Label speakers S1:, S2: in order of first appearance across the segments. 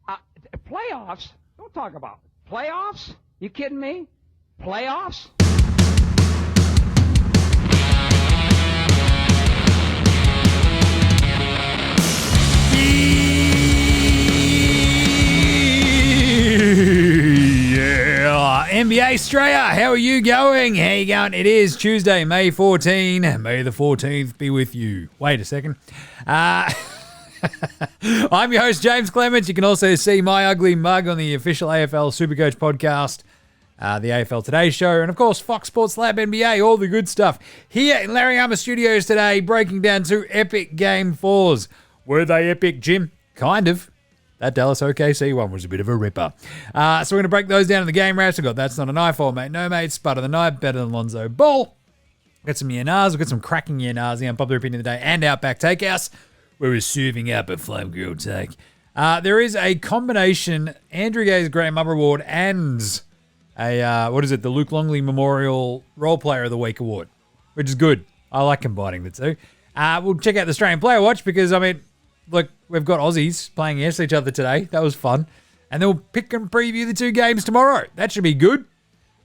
S1: Uh, Playoffs? Don't talk about playoffs. You kidding me? Playoffs?
S2: Yeah, NBA Straya, how are you going? How you going? It is Tuesday, May 14. May the 14th be with you. Wait a second. I'm your host, James Clements. You can also see my ugly mug on the official AFL Supercoach podcast, the AFL Today Show, and of course, Fox Sports Lab NBA, all the good stuff. Here in Larry Armour Studios today, breaking down two epic Game 4s. Were they epic, Jim? Kind of. That Dallas OKC one was a bit of a ripper. So we're going to break those down in the game wraps. We've got That's Not a Knife or Mate No Mate, Spud of the Night, Better Than Lonzo Ball. We've got some Yanars. We've got some cracking Yanars, the Unpopular Opinion of the Day, and Outback Takehouse, where we're serving up a flame grilled take. There is a combination Andrew Gay's Graham Up Award and the Luke Longley Memorial Role Player of the Week Award, which is good. I like combining the two. We'll check out the Strayan Player Watch because, look, we've got Aussies playing against each other today. That was fun. And then we'll pick and preview the two games tomorrow. That should be good.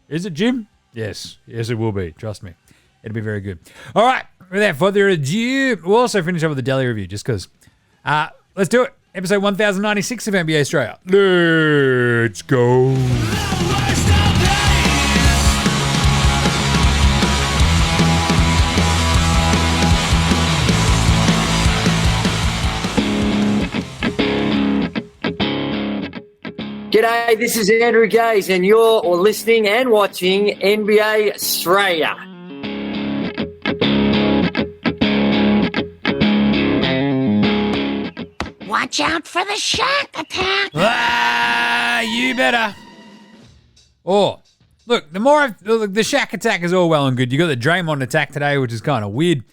S2: Is it, Jim? Yes. Yes, it will be. Trust me. It'll be very good. All right. Without further ado, we'll also finish up with the daily review just because. Let's do it. Episode 1096 of NBA Straya. Let's go.
S3: G'day, this is Andrew Gaze, and you're listening and watching NBA Straya.
S4: Watch out for the Shaq Attack!
S2: You better. Oh, look, the Shaq Attack is all well and good. You got the Draymond attack today, which is kind of weird.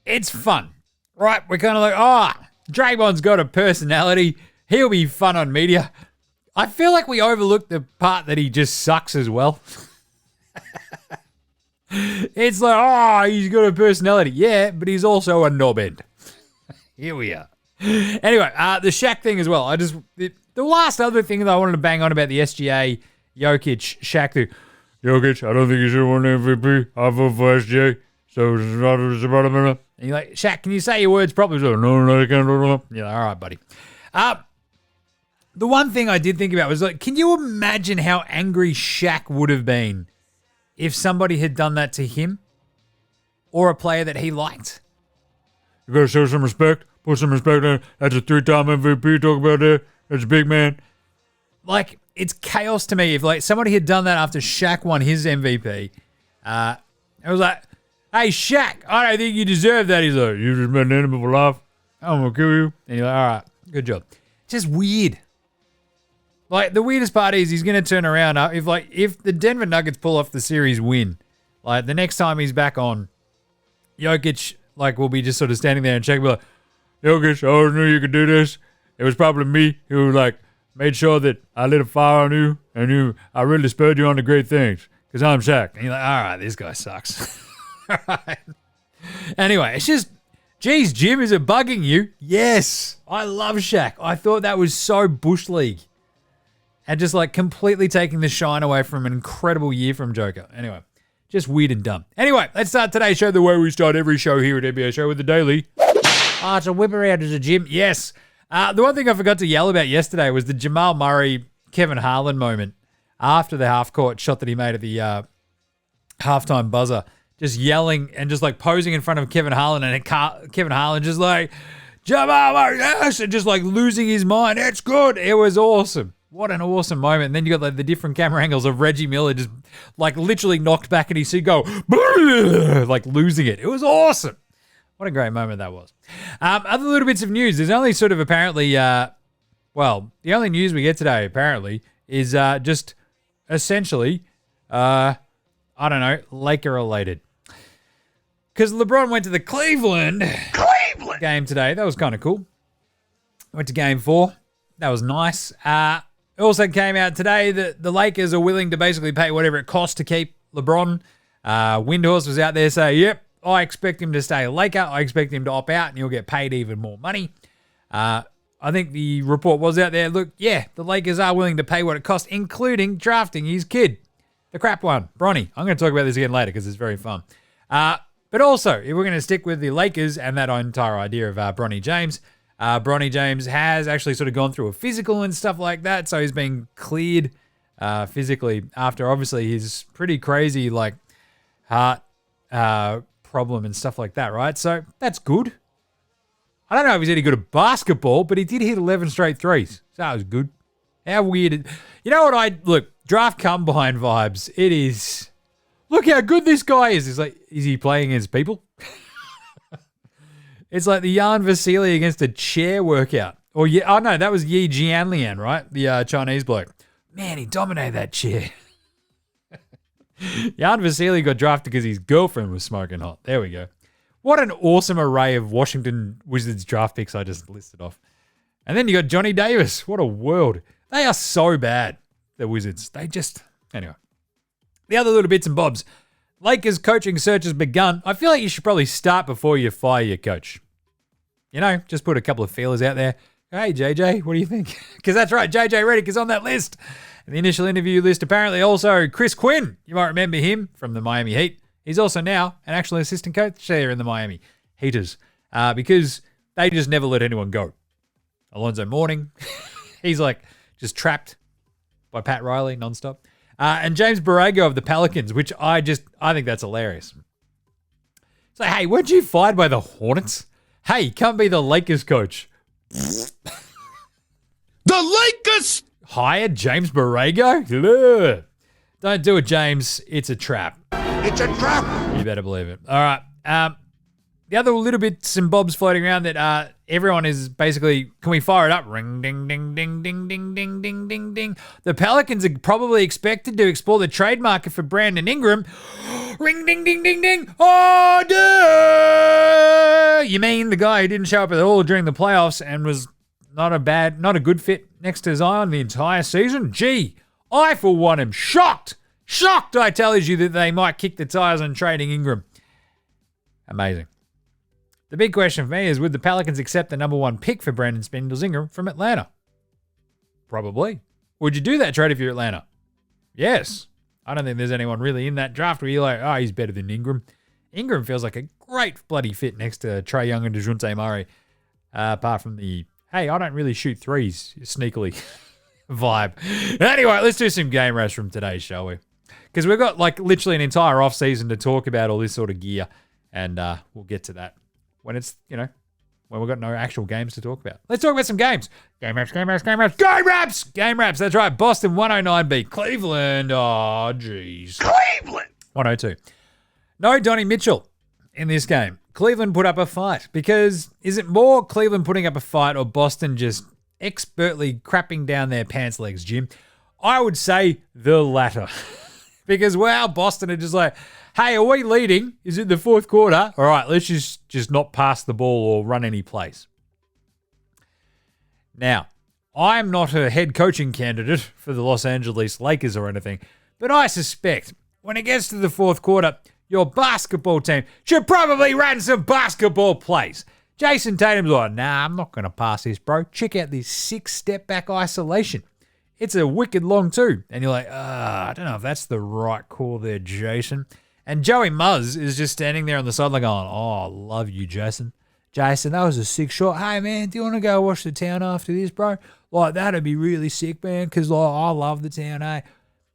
S2: It's fun, right? We're kind of like, Draymond's got a personality. He'll be fun on media. I feel like we overlooked the part that he just sucks as well. It's like, he's got a personality. Yeah, but he's also a knobhead. Here we are. Anyway, the Shaq thing as well. The last other thing that I wanted to bang on about the SGA, Jokic, Shaq thing. Jokic, I don't think he should have won MVP. I vote for SGA. So it's not and you're like, Shaq, can you say your words properly? So, no, I can't. You're like, all right, buddy. The one thing I did think about was, like, can you imagine how angry Shaq would have been if somebody had done that to him or a player that he liked? You got to show some respect. Put some respect on. That's a 3-time MVP. Talk about that. That's a big man. Like, it's chaos to me. If, like, somebody had done that after Shaq won his MVP, I was like, hey, Shaq, I don't think you deserve that. He's like, you just met an enemy for life. I'm going to kill you. And you're like, all right, good job. Just weird. Like, the weirdest part is he's going to turn around. If the Denver Nuggets pull off the series win, like, the next time he's back on, Jokic, like, will be just sort of standing there and checking, like, Jokic, I always knew you could do this. It was probably me who, like, made sure that I lit a fire on you, and I really spurred you on to great things, because I'm Shaq. And you're like, all right, this guy sucks. All right. Anyway, it's just, geez, Jim, is it bugging you? Yes. I love Shaq. I thought that was so Bush League. And just, like, completely taking the shine away from an incredible year from Joker. Anyway, just weird and dumb. Anyway, let's start today's show the way we start every show here at NBA Show with the Daily. It's a whipper out of the gym. Yes. The one thing I forgot to yell about yesterday was the Jamal Murray, Kevin Harlan moment after the half-court shot that he made at the halftime buzzer. Just yelling and just, like, posing in front of Kevin Harlan, and Kevin Harlan just like, Jamal Murray, yes, and just, like, losing his mind. It's good. It was awesome. What an awesome moment. And then you got, like, the different camera angles of Reggie Miller just, like, literally knocked back at his seat, go, like, losing it. It was awesome. What a great moment that was. Other little bits of news. There's only sort of apparently, the only news we get today apparently is just essentially, Laker related. Because LeBron went to the Cleveland game today. That was kind of cool. Went to game 4. That was nice. It also came out today that the Lakers are willing to basically pay whatever it costs to keep LeBron. Windhorse was out there saying, yep, I expect him to stay a Laker. I expect him to opt out and he'll get paid even more money. I I think the report was out there. Look, yeah, the Lakers are willing to pay what it costs, including drafting his kid, the crap one, Bronny. I'm going to talk about this again later because it's very fun. But also, if we're going to stick with the Lakers and that entire idea of Bronny James has actually sort of gone through a physical and stuff like that. So he's been cleared physically after obviously his pretty crazy like heart problem and stuff like that, right? So that's good. I don't know if he's any good at basketball, but he did hit 11 straight threes. So that was good. How weird. You know what look, draft come behind vibes. It is, look how good this guy is. It's like, is he playing against people? It's like the Jan Vasily against a chair workout. Or yeah, oh no, that was Yi Jianlian, right? The Chinese bloke. Man, he dominated that chair. Jan Vasily got drafted because his girlfriend was smoking hot. There we go. What an awesome array of Washington Wizards draft picks I just listed off. And then you got Johnny Davis. What a world. They are so bad, the Wizards. They just, anyway. The other little bits and bobs. Lakers coaching search has begun. I feel like you should probably start before you fire your coach. You know, just put a couple of feelers out there. Hey, JJ, what do you think? Because that's right, JJ Redick is on that list. And the initial interview list, apparently also Chris Quinn. You might remember him from the Miami Heat. He's also now an actual assistant coach there in the Miami Heaters because they just never let anyone go. Alonzo Mourning, he's like just trapped by Pat Riley nonstop. And James Borrego of the Pelicans, which I think that's hilarious. It's like, hey, weren't you fired by the Hornets? Hey, come be the Lakers coach.
S5: The Lakers
S2: hired James Borrego? Ugh. Don't do it, James. It's a trap.
S5: It's a trap.
S2: You better believe it. All right. The other little bits and bobs floating around that everyone is basically, can we fire it up? Ring, ding, ding, ding, ding, ding, ding, ding, ding, ding. The Pelicans are probably expected to explore the trade market for Brandon Ingram. Ring, ding, ding, ding, ding. Oh, duh. You mean the guy who didn't show up at all during the playoffs and was not a good fit next to Zion the entire season? Gee, I for one am shocked. Shocked, I tell you, that they might kick the tires on trading Ingram. Amazing. The big question for me is, would the Pelicans accept the number 1 pick for Brandon Spindles Ingram from Atlanta? Probably. Would you do that trade if you're Atlanta? Yes. I don't think there's anyone really in that draft where you're like, oh, he's better than Ingram. Ingram feels like a great bloody fit next to Trae Young and DeJounte Murray. Apart from the, hey, I don't really shoot threes sneakily vibe. Anyway, let's do some game raps from today, shall we? Because we've got like literally an entire off season to talk about all this sort of gear, and we'll get to that when it's, when we've got no actual games to talk about. Let's talk about some games. Game raps, game raps, game raps, game raps, game raps. That's right. Boston 109 beat Cleveland. Oh, jeez.
S5: Cleveland
S2: 102. No Donnie Mitchell in this game. Cleveland put up a fight because is it more Cleveland putting up a fight or Boston just expertly crapping down their pants legs, Jim? I would say the latter. Because, wow, Boston are just like, hey, are we leading? Is it the fourth quarter? All right, let's just not pass the ball or run any plays. Now, I'm not a head coaching candidate for the Los Angeles Lakers or anything, but I suspect when it gets to the fourth quarter, your basketball team should probably run some basketball plays. Jason Tatum's like, nah, I'm not going to pass this, bro. Check out this 6-step back isolation. It's a wicked long two. And you're like, I don't know if that's the right call there, Jason. And Joey Muzz is just standing there on the sideline going, oh, I love you, Jason. Jason, that was a sick shot. Hey, man, do you want to go watch the town after this, bro? Like, that'd be really sick, man, because I love the town, eh?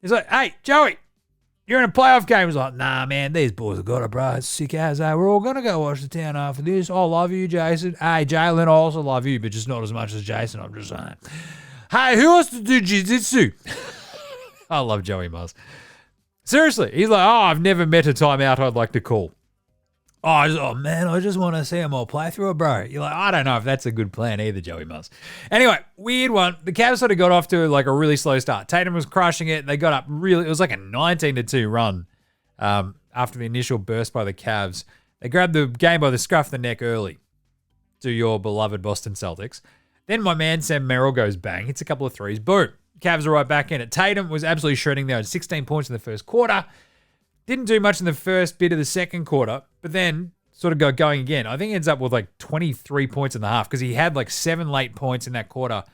S2: He's like, hey, Joey, you're in a playoff game. He's like, nah, man, these boys have got it, bro. It's sick as, eh? We're all going to go watch the town after this. I love you, Jason. Hey, Jalen, I also love you, but just not as much as Jason, I'm just saying. Hey, who wants to do jiu-jitsu? I love Joey Muzz. Seriously, he's like, oh, I've never met a timeout I'd like to call. Oh, man, I just want to see them all play through it, bro. You're like, I don't know if that's a good plan either, Joey Muzz. Anyway, weird one. The Cavs sort of got off to like a really slow start. Tatum was crushing it. They got up really, it was like a 19-2 run after the initial burst by the Cavs. They grabbed the game by the scruff of the neck early to your beloved Boston Celtics. Then my man Sam Merrill goes bang, hits a couple of threes. Boom. Cavs are right back in it. Tatum was absolutely shredding there. 16 points in the first quarter. Didn't do much in the first bit of the second quarter, but then sort of got going again, I think he ends up with like 23 points in the half because he had like 7 late points in that quarter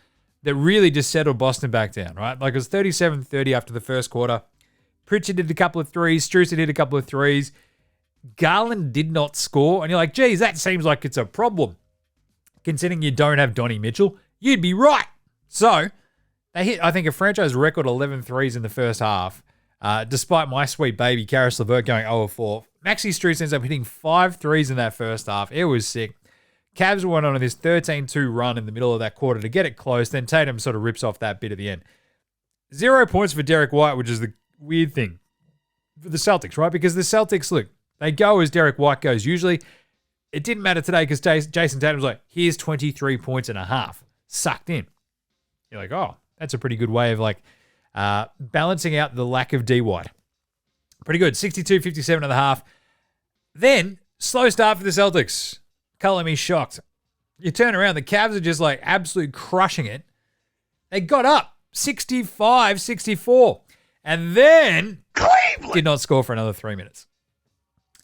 S2: that really just settled Boston back down, right? Like it was 37-30 after the first quarter. Pritchard did a couple of threes. Strucer did a couple of threes. Garland did not score. And you're like, geez, that seems like it's a problem. Considering you don't have Donnie Mitchell, you'd be right. So they hit, I think, a franchise record 11 threes in the first half, despite my sweet baby, Karis LeVert, going 0-4. Maxi Strus ends up hitting 5 threes in that first half. It was sick. Cavs went on this 13-2 run in the middle of that quarter to get it close. Then Tatum sort of rips off that bit at the end. 0 points for Derek White, which is the weird thing for the Celtics, right? Because the Celtics, look, they go as Derek White goes. Usually, it didn't matter today because Jason Tatum's like, here's 23 points and a half. Sucked in. You're like, oh, that's a pretty good way of like balancing out the lack of D White. Pretty good. 62-57 and a half. Then, slow start for the Celtics. Color me shocked. You turn around, the Cavs are just like absolutely crushing it. They got up 65-64 and then Cleveland did not score for another 3 minutes.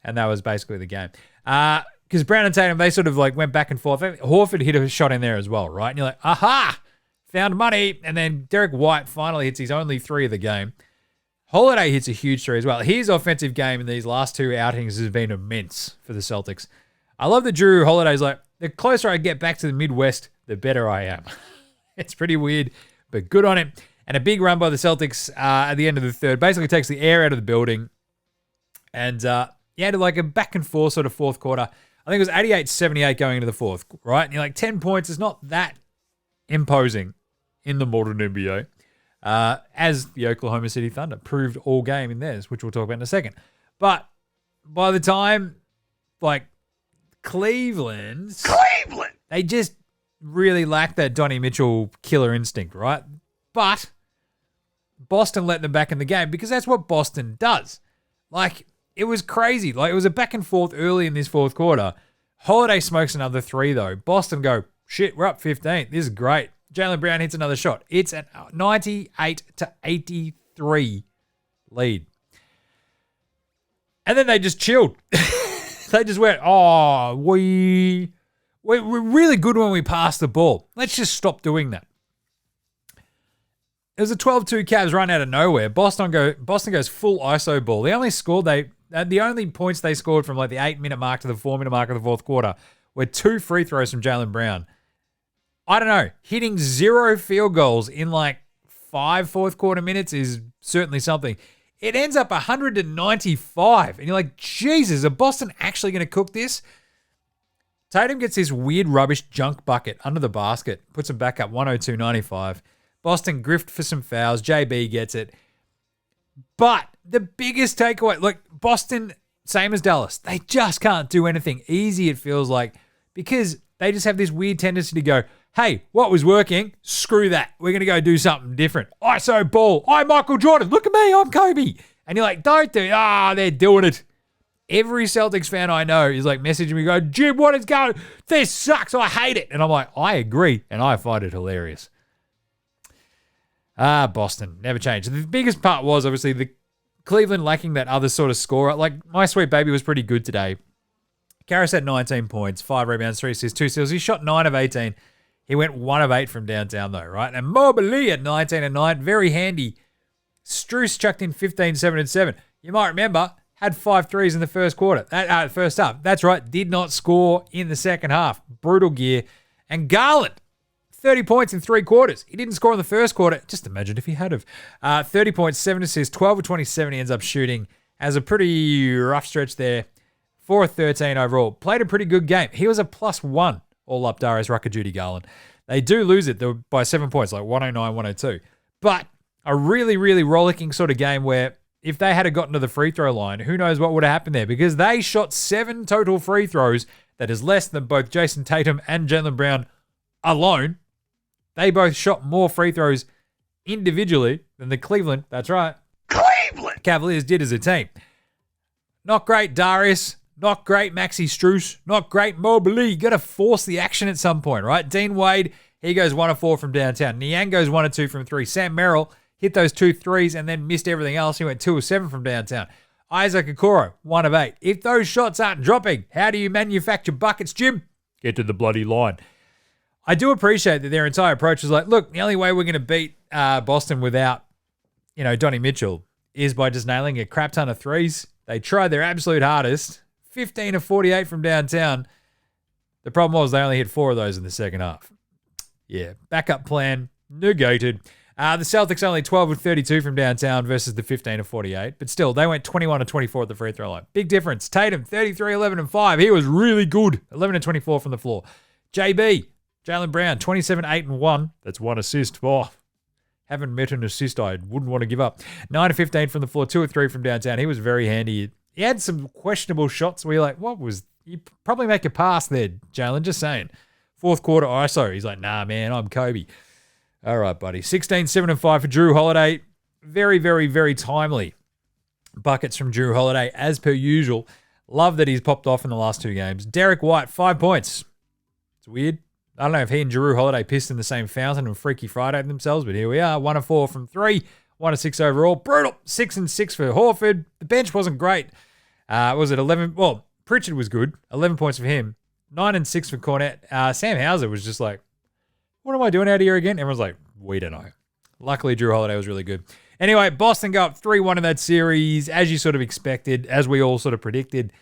S2: And that was basically the game. Because Brown and Tatum, they sort of like went back and forth. Horford hit a shot in there as well, right? And you're like, aha, found money. And then Derek White finally hits his only 3 of the game. Holiday hits a huge 3 as well. His offensive game in these last 2 outings has been immense for the Celtics. I love that Drew Holiday's like, the closer I get back to the Midwest, the better I am. It's pretty weird, but good on him. And a big run by the Celtics at the end of the third. Basically takes the air out of the building. And you had like a back and forth sort of fourth quarter. I think it was 88-78 going into the fourth, right? And you're like, 10 points is not that imposing in the modern NBA. As the Oklahoma City Thunder proved all game in theirs, which we'll talk about in a second. But by the time, like, Cleveland, they just really lacked that Donnie Mitchell killer instinct, right? But Boston let them back in the game because that's what Boston does. Like, it was crazy. Like, it was a back and forth early in this fourth quarter. Holiday smokes another 3, though. Boston go, shit, we're up 15. This is great. Jaylen Brown hits another shot. It's a 98-83 lead. And then they just chilled. They just went, oh, we're really good when we pass the ball. Let's just stop doing that. It was a 12-2 Cavs run out of nowhere. Boston goes full ISO ball. The only points they scored from like the 8-minute mark to the 4-minute mark of the fourth quarter were 2 free throws from Jaylen Brown. I don't know. Hitting 0 field goals in like 5 fourth quarter minutes is certainly something. It ends up 195. And you're like, Jesus, are Boston actually going to cook this? Tatum gets this weird rubbish junk bucket under the basket. Puts him back up 102-95. Boston grift for some fouls. JB gets it. But the biggest takeaway, look, Boston, same as Dallas. They just can't do anything easy, it feels like. Because they just have this weird tendency to go, hey, what was working? Screw that. We're going to go do something different. ISO ball. I'm Michael Jordan. Look at me. I'm Kobe. And you're like, don't do it. They're doing it. Every Celtics fan I know is like messaging me, go, Jim, what is going on? This sucks. I hate it. And I'm like, I agree. And I find it hilarious. Boston. Never changed. The biggest part was obviously the Cleveland lacking that other sort of scorer. Like, my sweet baby was pretty good today. Karras had 19 points, 5 rebounds, 3 assists, 2 steals. He shot 9 of 18. He went 1 of 8 from downtown, though, right? And Mobley at 19 and 9, very handy. Strus chucked in 15, 7 and 7. You might remember, had 5 threes in the first quarter, first half. That's right, did not score in the second half. Brutal gear. And Garland, 30 points in 3 quarters. He didn't score in the first quarter. Just imagine if he had of. 30 points, 7 assists, 12 of 27 he ends up shooting. Has a pretty rough stretch there. 4 of 13 overall. Played a pretty good game. He was a +1. All up Darius Rucker, Judy Garland. They do lose it by 7 points, like 109-102. But a really, really rollicking sort of game where if they had gotten to the free throw line, who knows what would have happened there, because they shot 7 total free throws. That is less than both Jason Tatum and Jaylen Brown alone. They both shot more free throws individually than the Cleveland, that's right, Cleveland Cavaliers did as a team. Not great, Darius. Not great, Maxi Strus. Not great, Mobley. You got to force the action at some point, right? Dean Wade, he goes 1 of 4 from downtown. Niang goes 1 of 2 from 3. Sam Merrill hit those 2 threes and then missed everything else. He went 2 of 7 from downtown. Isaac Okoro, 1 of 8. If those shots aren't dropping, how do you manufacture buckets, Jim? Get to the bloody line. I do appreciate that their entire approach is like, look, the only way we're going to beat Boston without, Donnie Mitchell is by just nailing a crap ton of threes. They tried their absolute hardest. 15 of 48 from downtown. The problem was they only hit 4 of those in the second half. Yeah, backup plan negated. The Celtics only 12 of 32 from downtown versus the 15 of 48. But still, they went 21 of 24 at the free throw line. Big difference. Tatum, 33, 11, and 5. He was really good. 11 and 24 from the floor. JB, Jaylen Brown, 27, 8, and 1. That's 1 assist. Oh, haven't met an assist I wouldn't want to give up. 9 of 15 from the floor, 2 of 3 from downtown. He was very handy. He had some questionable shots where you're like, you probably make a pass there, Jaylen, just saying. Fourth quarter ISO. He's like, nah, man, I'm Kobe. All right, buddy. 16, 7, and 5 for Drew Holiday. Very, very, very timely buckets from Drew Holiday, as per usual. Love that he's popped off in the last 2 games. Derek White, 5 points. It's weird. I don't know if he and Drew Holiday pissed in the same fountain and Freaky Friday themselves, but here we are. 1 of 4 from 3. 1 of 6 overall. Brutal. 6 and 6 for Horford. The bench wasn't great. Was it 11? Well, Pritchard was good. 11 points for him. 9 and 6 for Cornette. Sam Hauser was just like, what am I doing out here again? Everyone's like, we don't know. Luckily, Drew Holiday was really good. Anyway, Boston go up 3-1 in that series, as you sort of expected, as we all sort of predicted.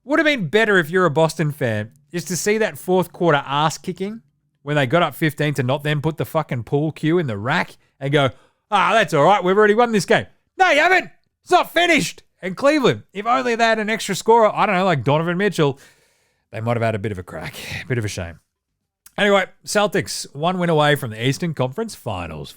S2: Would have been better if you're a Boston fan, is to see that fourth quarter ass kicking when they got up 15 to not then put the fucking pool cue in the rack and go, that's all right, we've already won this game. No, you haven't. It's not finished. And Cleveland, if only they had an extra scorer, I don't know, like Donovan Mitchell, they might have had a bit of a crack. Bit of a shame. Anyway, Celtics, 1 win away from the Eastern Conference Finals.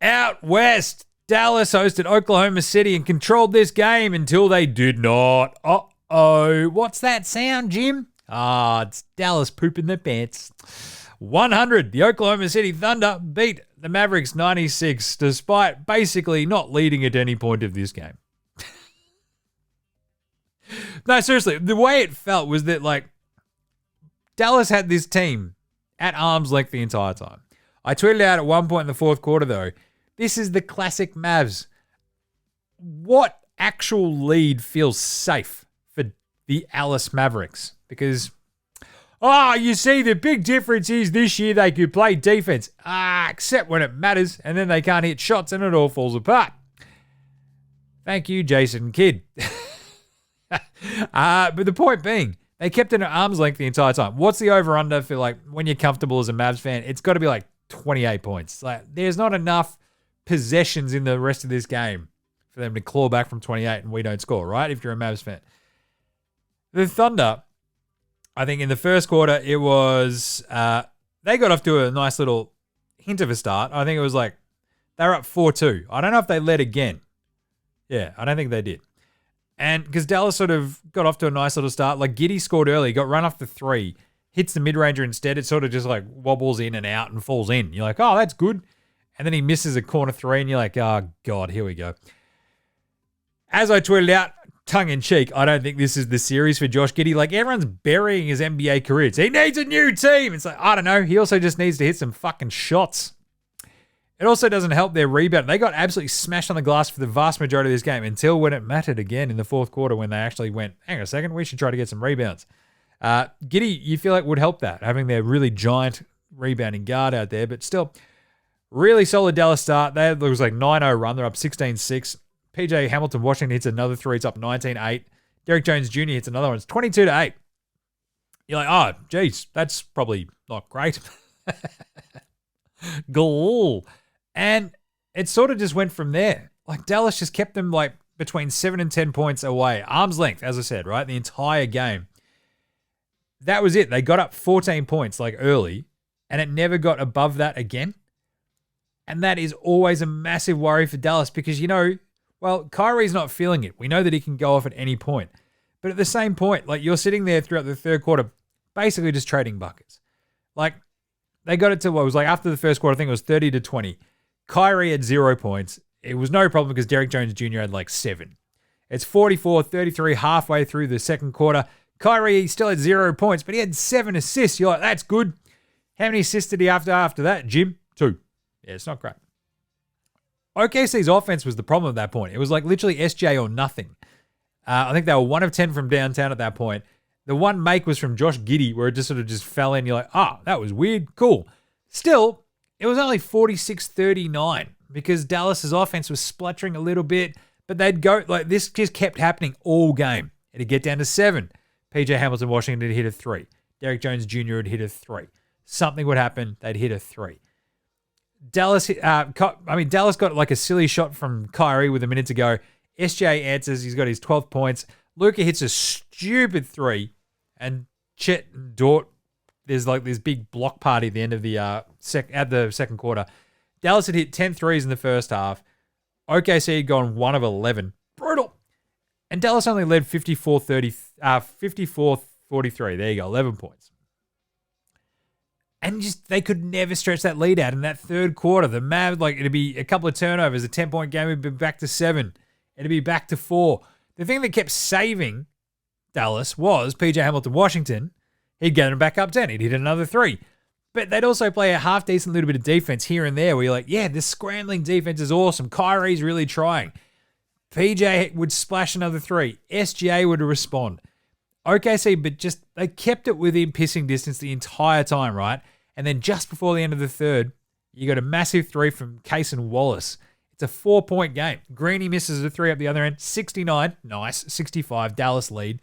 S2: Out west, Dallas hosted Oklahoma City and controlled this game until they did not. Uh-oh. What's that sound, Jim? It's Dallas pooping their pants. 100. The Oklahoma City Thunder beat the Mavericks 96, despite basically not leading at any point of this game. No, seriously, the way it felt was that, like, Dallas had this team at arm's length the entire time. I tweeted out at one point in the fourth quarter, though, this is the classic Mavs. What actual lead feels safe for the Dallas Mavericks? Because, you see, the big difference is this year they could play defense, except when it matters, and then they can't hit shots and it all falls apart. Thank you, Jason Kidd. But the point being, they kept it at arm's length the entire time. What's the over-under for, like, when you're comfortable as a Mavs fan? It's got to be, like, 28 points. Like, there's not enough possessions in the rest of this game for them to claw back from 28 and we don't score, right? If you're a Mavs fan. The Thunder, I think in the first quarter, it was, they got off to a nice little hint of a start. I think it was like, they were up 4-2. I don't know if they led again. Yeah, I don't think they did. And because Dallas sort of got off to a nice little start, like Giddey scored early, got run off the 3, hits the mid-ranger instead. It sort of just like wobbles in and out and falls in. You're like, oh, that's good. And then he misses a corner 3 and you're like, oh, God, here we go. As I tweeted out, tongue-in-cheek, I don't think this is the series for Josh Giddey. Like, everyone's burying his NBA career. He needs a new team. It's like, I don't know. He also just needs to hit some fucking shots. It also doesn't help their rebound. They got absolutely smashed on the glass for the vast majority of this game until when it mattered again in the fourth quarter when they actually went, hang on a second, we should try to get some rebounds. Giddey, you feel like would help that, having their really giant rebounding guard out there, but still, really solid Dallas start. There was like 9-0 run. They're up 16-6. PJ Hamilton Washington hits another 3. It's up 19-8. Derek Jones Jr. hits another one. It's 22-8. You're like, oh, geez, that's probably not great. Goal. And it sort of just went from there. Like, Dallas just kept them like between 7 and 10 points away. Arm's length, as I said, right? The entire game. That was it. They got up 14 points like early, and it never got above that again. And that is always a massive worry for Dallas because, you know, well, Kyrie's not feeling it. We know that he can go off at any point. But at the same point, like, you're sitting there throughout the third quarter basically just trading buckets. Like, they got it to what was like after the first quarter, I think it was 30-20. Kyrie had 0 points. It was no problem because Derek Jones Jr. had like 7. It's 44-33 halfway through the second quarter. Kyrie still had 0 points, but he had 7 assists. You're like, that's good. How many assists did he have after that, Jim? 2. Yeah, it's not great. OKC's offense was the problem at that point. It was like literally SJ or nothing. I think they were 1 of 10 from downtown at that point. The one make was from Josh Giddey, where it just sort of just fell in. You're like, that was weird. Cool. Still, it was only 46-39 because Dallas's offense was spluttering a little bit, but they'd go, like, this just kept happening all game. It'd get down to 7. PJ Hamilton, Washington would hit a 3. Derrick Jones Jr. would hit a 3. Something would happen. They'd hit a 3. Dallas got like a silly shot from Kyrie with a minute to go. SJ answers. He's got his 12 points. Luka hits a stupid 3. And Chet and Dort, there's like this big block party at the end of the second quarter. Dallas had hit 10 threes in the first half. OKC had gone 1 of 11. Brutal. And Dallas only led 54-43. There you go, 11 points. And just they could never stretch that lead out in that third quarter. The Mavs, like, it'd be a couple of turnovers, a 10-point game would be back to 7. It'd be back to 4. The thing that kept saving Dallas was PJ Hamilton, Washington. He'd get them back up 10. He'd hit another 3. But they'd also play a half-decent little bit of defense here and there where you're like, yeah, this scrambling defense is awesome. Kyrie's really trying. PJ would splash another 3. SGA would respond. OKC, but just they kept it within pissing distance the entire time, right? And then just before the end of the third, you got a massive 3 from Case and Wallace. It's a 4-point game. Greeny misses a 3 up the other end. 69. Nice. 65. Dallas lead.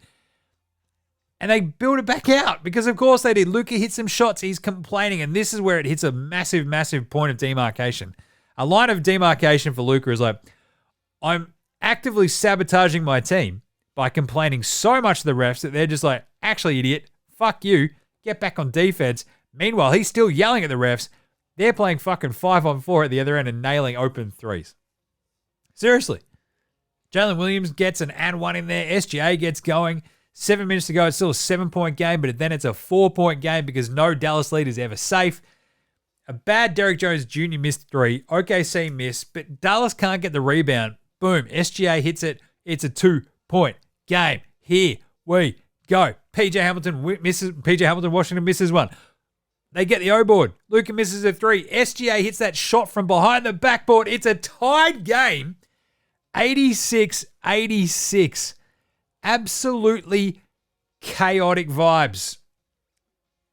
S2: And they build it back out because, of course, they did. Luka hit some shots. He's complaining. And this is where it hits a massive, massive point of demarcation. A line of demarcation for Luka is like, I'm actively sabotaging my team by complaining so much to the refs that they're just like, actually, idiot, fuck you, get back on defense. Meanwhile, he's still yelling at the refs. They're playing fucking 5-on-4 at the other end and nailing open 3s. Seriously. Jalen Williams gets an and 1 in there. SGA gets going. 7 minutes to go. It's still a 7-point game, but then it's a 4-point game because no Dallas lead is ever safe. A bad Derrick Jones Jr. missed 3. OKC missed, but Dallas can't get the rebound. Boom. SGA hits it. It's a 2-point game. Here we go. PJ Hamilton, Washington misses 1. They get the O board. Luka misses a 3. SGA hits that shot from behind the backboard. It's a tied game. 86-86. Absolutely chaotic vibes.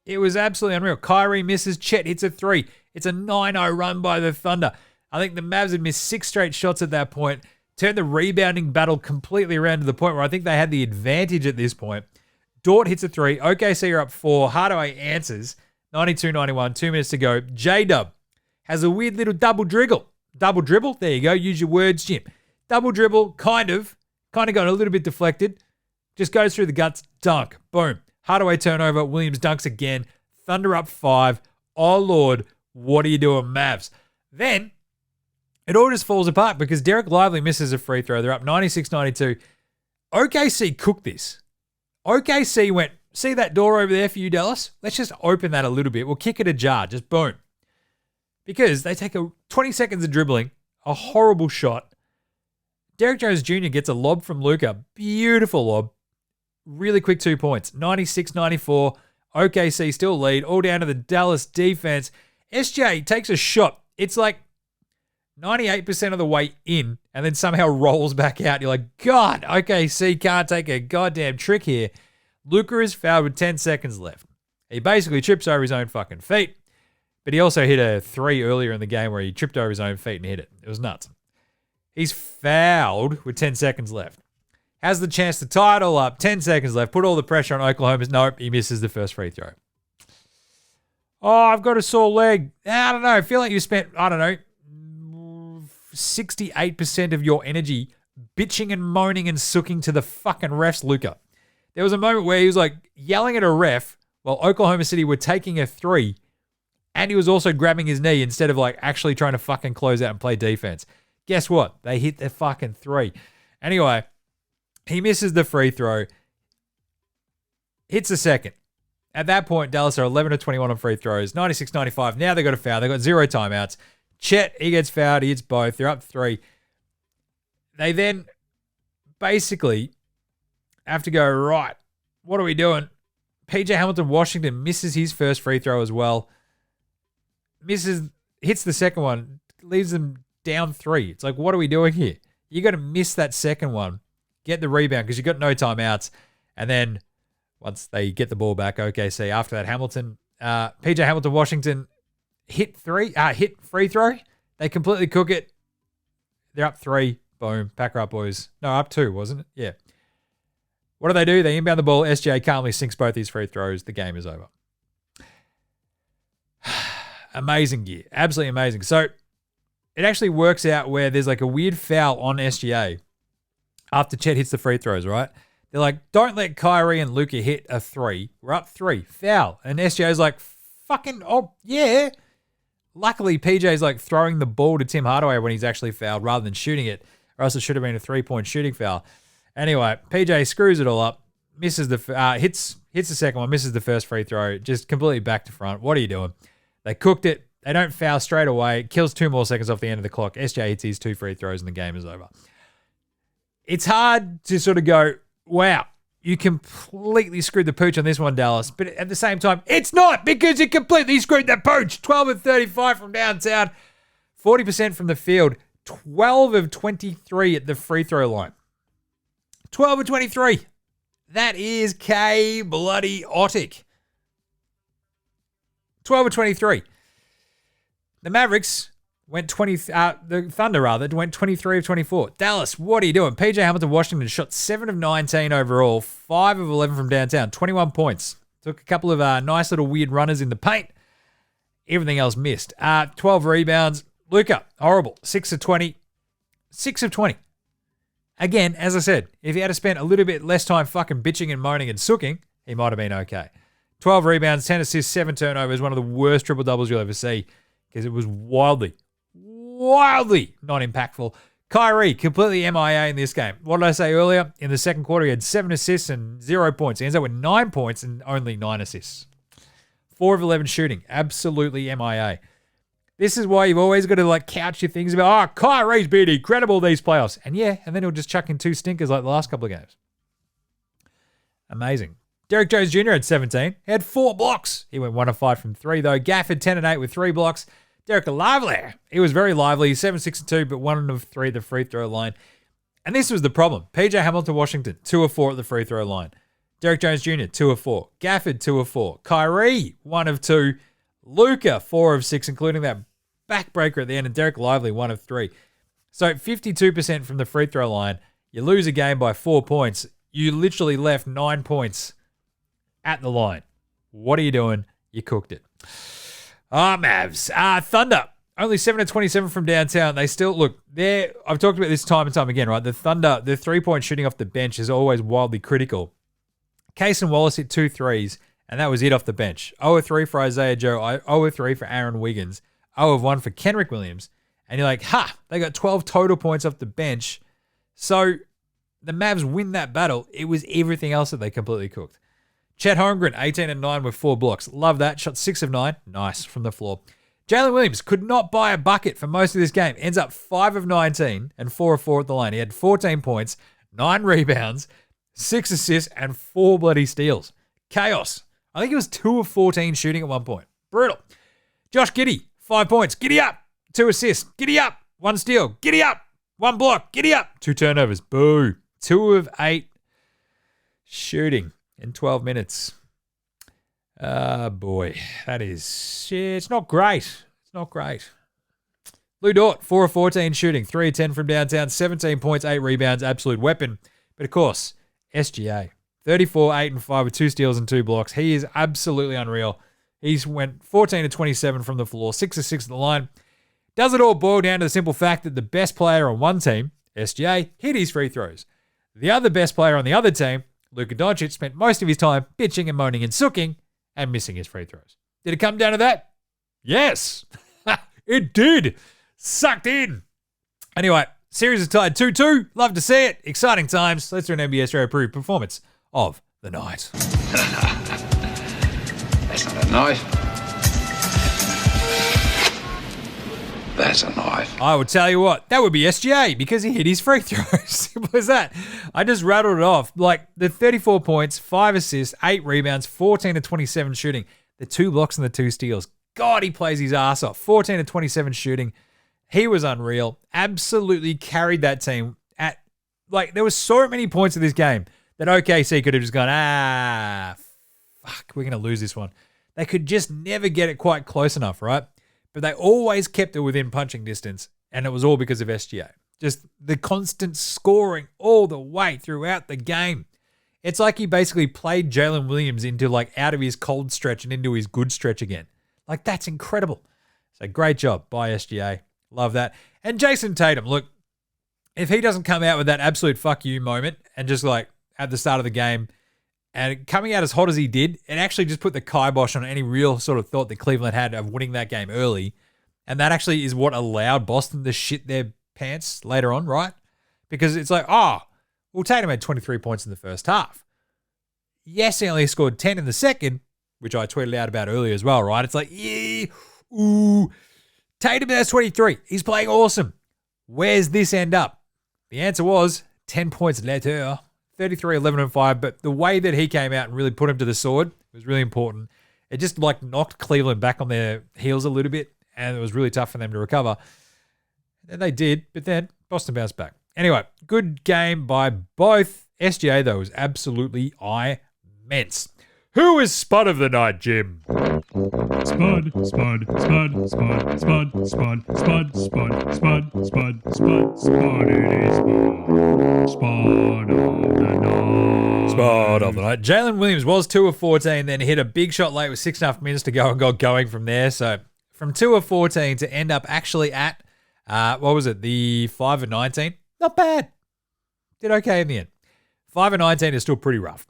S2: It was absolutely unreal. Kyrie misses. Chet hits a 3. It's a 9-0 run by the Thunder. I think the Mavs had missed 6 straight shots at that point. Turned the rebounding battle completely around to the point where I think they had the advantage at this point. Dort hits a 3. OKC are up 4. Hardaway answers. 92-91. 2 minutes to go. J-Dub has a weird little double dribble. Double dribble? There you go. Use your words, Jim. Double dribble, kind of got a little bit deflected. Just goes through the guts. Dunk. Boom. Hardaway turnover. Williams dunks again. Thunder up 5. Oh, Lord. What are you doing, Mavs? Then it all just falls apart because Derek Lively misses a free throw. They're up 96-92. OKC cooked this. OKC went, see that door over there for you, Dallas? Let's just open that a little bit. We'll kick it ajar. Just boom. Because they take 20 seconds of dribbling, a horrible shot. Derrick Jones Jr. gets a lob from Luka. Beautiful lob. Really quick 2 points. 96-94. OKC still lead. All down to the Dallas defense. SJ takes a shot. It's like 98% of the way in and then somehow rolls back out. You're like, God, OKC can't take a goddamn trick here. Luka is fouled with 10 seconds left. He basically trips over his own fucking feet, but he also hit a 3 earlier in the game where he tripped over his own feet and hit it. It was nuts. He's fouled with 10 seconds left. Has the chance to tie it all up. 10 seconds left. Put all the pressure on Oklahoma. Nope, he misses the first free throw. Oh, I've got a sore leg. I don't know. I feel like you spent, 68% of your energy bitching and moaning and sooking to the fucking refs, Luka. There was a moment where he was like yelling at a ref while Oklahoma City were taking a 3, and he was also grabbing his knee instead of like actually trying to fucking close out and play defense. Guess what? They hit the fucking 3. Anyway, he misses the free throw. Hits the second. At that point, Dallas are 11-21 on free throws. 96-95. Now they got a foul. They got 0 timeouts. Chet, he gets fouled. He hits both. They're up 3. They then basically have to go, right, what are we doing? PJ Hamilton, Washington misses his first free throw as well. Hits the second one. Leaves them down 3. It's like, what are we doing here? You got to miss that second one, get the rebound because you got no timeouts, and then once they get the ball back, OKC after that, PJ Hamilton, Washington hit free throw. They completely cook it. They're up 3. Boom. Packer up, boys. No, up 2, wasn't it? Yeah. What do? They inbound the ball. SGA calmly sinks both these free throws. The game is over. Amazing gear. Absolutely amazing. So it actually works out where there's like a weird foul on SGA after Chet hits the free throws, right? They're like, don't let Kyrie and Luka hit a 3. We're up 3. Foul. And SGA's like, fucking, oh, yeah. Luckily, PJ's like throwing the ball to Tim Hardaway when he's actually fouled rather than shooting it, or else it should have been a 3-point shooting foul. Anyway, PJ screws it all up, misses hits the second one, misses the first free throw, just completely back to front. What are you doing? They cooked it. They don't foul straight away. Kills 2 more seconds off the end of the clock. SJ hits his 2 free throws and the game is over. It's hard to sort of go, wow, you completely screwed the pooch on this one, Dallas. But at the same time, it's not, because you completely screwed the pooch. 12 of 35 from downtown, 40% from the field, 12 of 23 at the free throw line. 12 of 23. That is K-bloody-otic. 12 of 23. The Mavericks went the Thunder went 23 of 24. Dallas, what are you doing? PJ Hamilton, Washington shot 7 of 19 overall, 5 of 11 from downtown, 21 points. Took a couple of nice little weird runners in the paint. Everything else missed. 12 rebounds. Luka, horrible. 6 of 20. 6 of 20. Again, as I said, if he had to spend a little bit less time fucking bitching and moaning and sooking, he might have been okay. 12 rebounds, 10 assists, 7 turnovers, one of the worst triple-doubles you'll ever see because it was wildly not impactful. Kyrie, completely MIA in this game. What did I say earlier? In the second quarter, he had 7 assists and 0 points. He ends up with 9 points and only 9 assists. 4 of 11 shooting. Absolutely MIA. This is why you've always got to like couch your things about, Kyrie's been incredible these playoffs. And yeah, and then he'll just chuck in 2 stinkers like the last couple of games. Amazing. Derrick Jones Jr. had 17. He had 4 blocks. He went 1 of 5 from 3 though. Gaff had 10 and 8 with 3 blocks. Derrick lively. He was very lively. 7, 6 and 2, but 1 of 3 at the free throw line. And this was the problem. PJ Hamilton, Washington, 2 of 4 at the free throw line. Derrick Jones Jr., 2 of 4. Gafford, 2 of 4. Kyrie, 1 of 2. Luka, 4 of 6, including that backbreaker at the end. And Derek Lively, 1 of 3. So 52% from the free throw line. You lose a game by 4 points. You literally left 9 points at the line. What are you doing? You cooked it. Mavs. Thunder. Only 7 of 27 from downtown. They still, look, I've talked about this time and time again, right? The Thunder, the 3-point shooting off the bench is always wildly critical. Case and Wallace hit 2 threes, and that was it off the bench. 0 of 3 for Isaiah Joe, 0 of 3 for Aaron Wiggins, 0 of 1 for Kenrick Williams. And you're like, they got 12 total points off the bench. So the Mavs win that battle. It was everything else that they completely cooked. Chet Holmgren, 18 and 9 with 4 blocks. Love that. Shot 6 of 9. Nice from the floor. Jalen Williams could not buy a bucket for most of this game. Ends up 5 of 19 and 4 of 4 at the line. He had 14 points, 9 rebounds, 6 assists, and 4 bloody steals. Chaos. I think he was 2 of 14 shooting at one point. Brutal. Josh Giddey, 5 points. Giddy up. 2 assists. Giddy up. 1 steal. Giddy up. 1 block. Giddy up. 2 turnovers. Boo. 2 of 8 shooting in 12 minutes. Boy. That is, it's not great. It's not great. Lou Dort, 4 of 14 shooting, 3 of 10 from downtown, 17 points, 8 rebounds, absolute weapon. But of course, SGA, 34, 8 and 5 with 2 steals and 2 blocks. He is absolutely unreal. He's went 14 to 27 from the floor, 6 of 6 at the line. Does it all boil down to the simple fact that the best player on one team, SGA, hit his free throws. The other best player on the other team, Luka Doncic, spent most of his time bitching and moaning and sooking and missing his free throws. Did it come down to that? Yes. It did. Sucked in. Anyway, series is tied 2-2. Love to see it. Exciting times. Let's do an NBA Straya approved performance of the night.
S5: That's not a knife. That's a knife.
S2: I would tell you what, that would be SGA because he hit his free throws. Simple as that. I just rattled it off. Like the 34 points, 5 assists, 8 rebounds, 14 to 27 shooting, the 2 blocks and the 2 steals. God, he plays his ass off. 14 to 27 shooting. He was unreal. Absolutely carried that team. There was so many points in this game that OKC could have just gone, fuck, we're going to lose this one. They could just never get it quite close enough, right? But they always kept it within punching distance, and it was all because of SGA. Just the constant scoring all the way throughout the game. It's like he basically played Jalen Williams into out of his cold stretch and into his good stretch again. That's incredible. So great job by SGA. Love that. And Jason Tatum, look, if he doesn't come out with that absolute fuck you moment and just at the start of the game and coming out as hot as he did, it actually just put the kibosh on any real sort of thought that Cleveland had of winning that game early. And that actually is what allowed Boston to shit their pants later on, right? Because it's Tatum had 23 points in the first half. Yes, he only scored 10 in the second, which I tweeted out about earlier as well, right? It's Tatum has 23. He's playing awesome. Where's this end up? The answer was 10 points later, 33, 11, and 5. But the way that he came out and really put him to the sword was really important. It just knocked Cleveland back on their heels a little bit, and it was really tough for them to recover. And they did, but then Boston bounced back. Anyway, good game by both. SGA, though, was absolutely immense. Who is Spud of the night, Jim?
S6: Spud, Spud, Spud, Spud, Spud, Spud, Spud, Spud, Spud, Spud, Spud, Spud, it is Spud of the night.
S2: Spud of the night. Jalen Williams was 2 of 14, then hit a big shot late with 6.5 minutes to go and got going from there. So from 2 of 14 to end up actually at, the 5 of 19? Not bad. Did okay in the end. 5 of 19 is still pretty rough.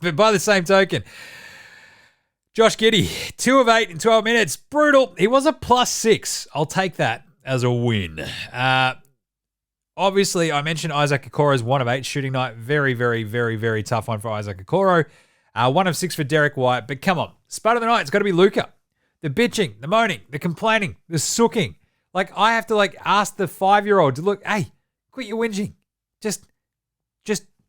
S2: But by the same token, Josh Giddey, 2 of 8 in 12 minutes. Brutal. He was a +6. I'll take that as a win. Obviously, I mentioned Isaac Okoro's 1 of 8 shooting night. Very, very, very, very tough one for Isaac Okoro. 1 of 6 for Derek White. But come on, Spud of the night, it's got to be Luka. The bitching, the moaning, the complaining, the sooking. I have to ask the 5-year-old to look, hey, quit your whinging. Just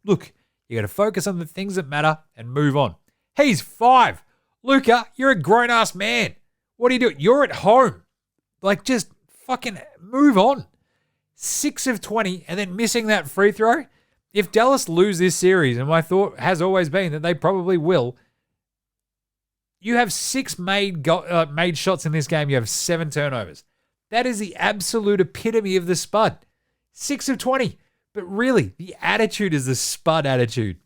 S2: look. You got to focus on the things that matter and move on. He's 5. Luka, you're a grown-ass man. What are you doing? You're at home. Just fucking move on. 6 of 20 and then missing that free throw. If Dallas lose this series, and my thought has always been that they probably will, you have 6 made shots in this game. You have 7 turnovers. That is the absolute epitome of the Spud. 6 of 20. But really, the attitude is the Spud attitude.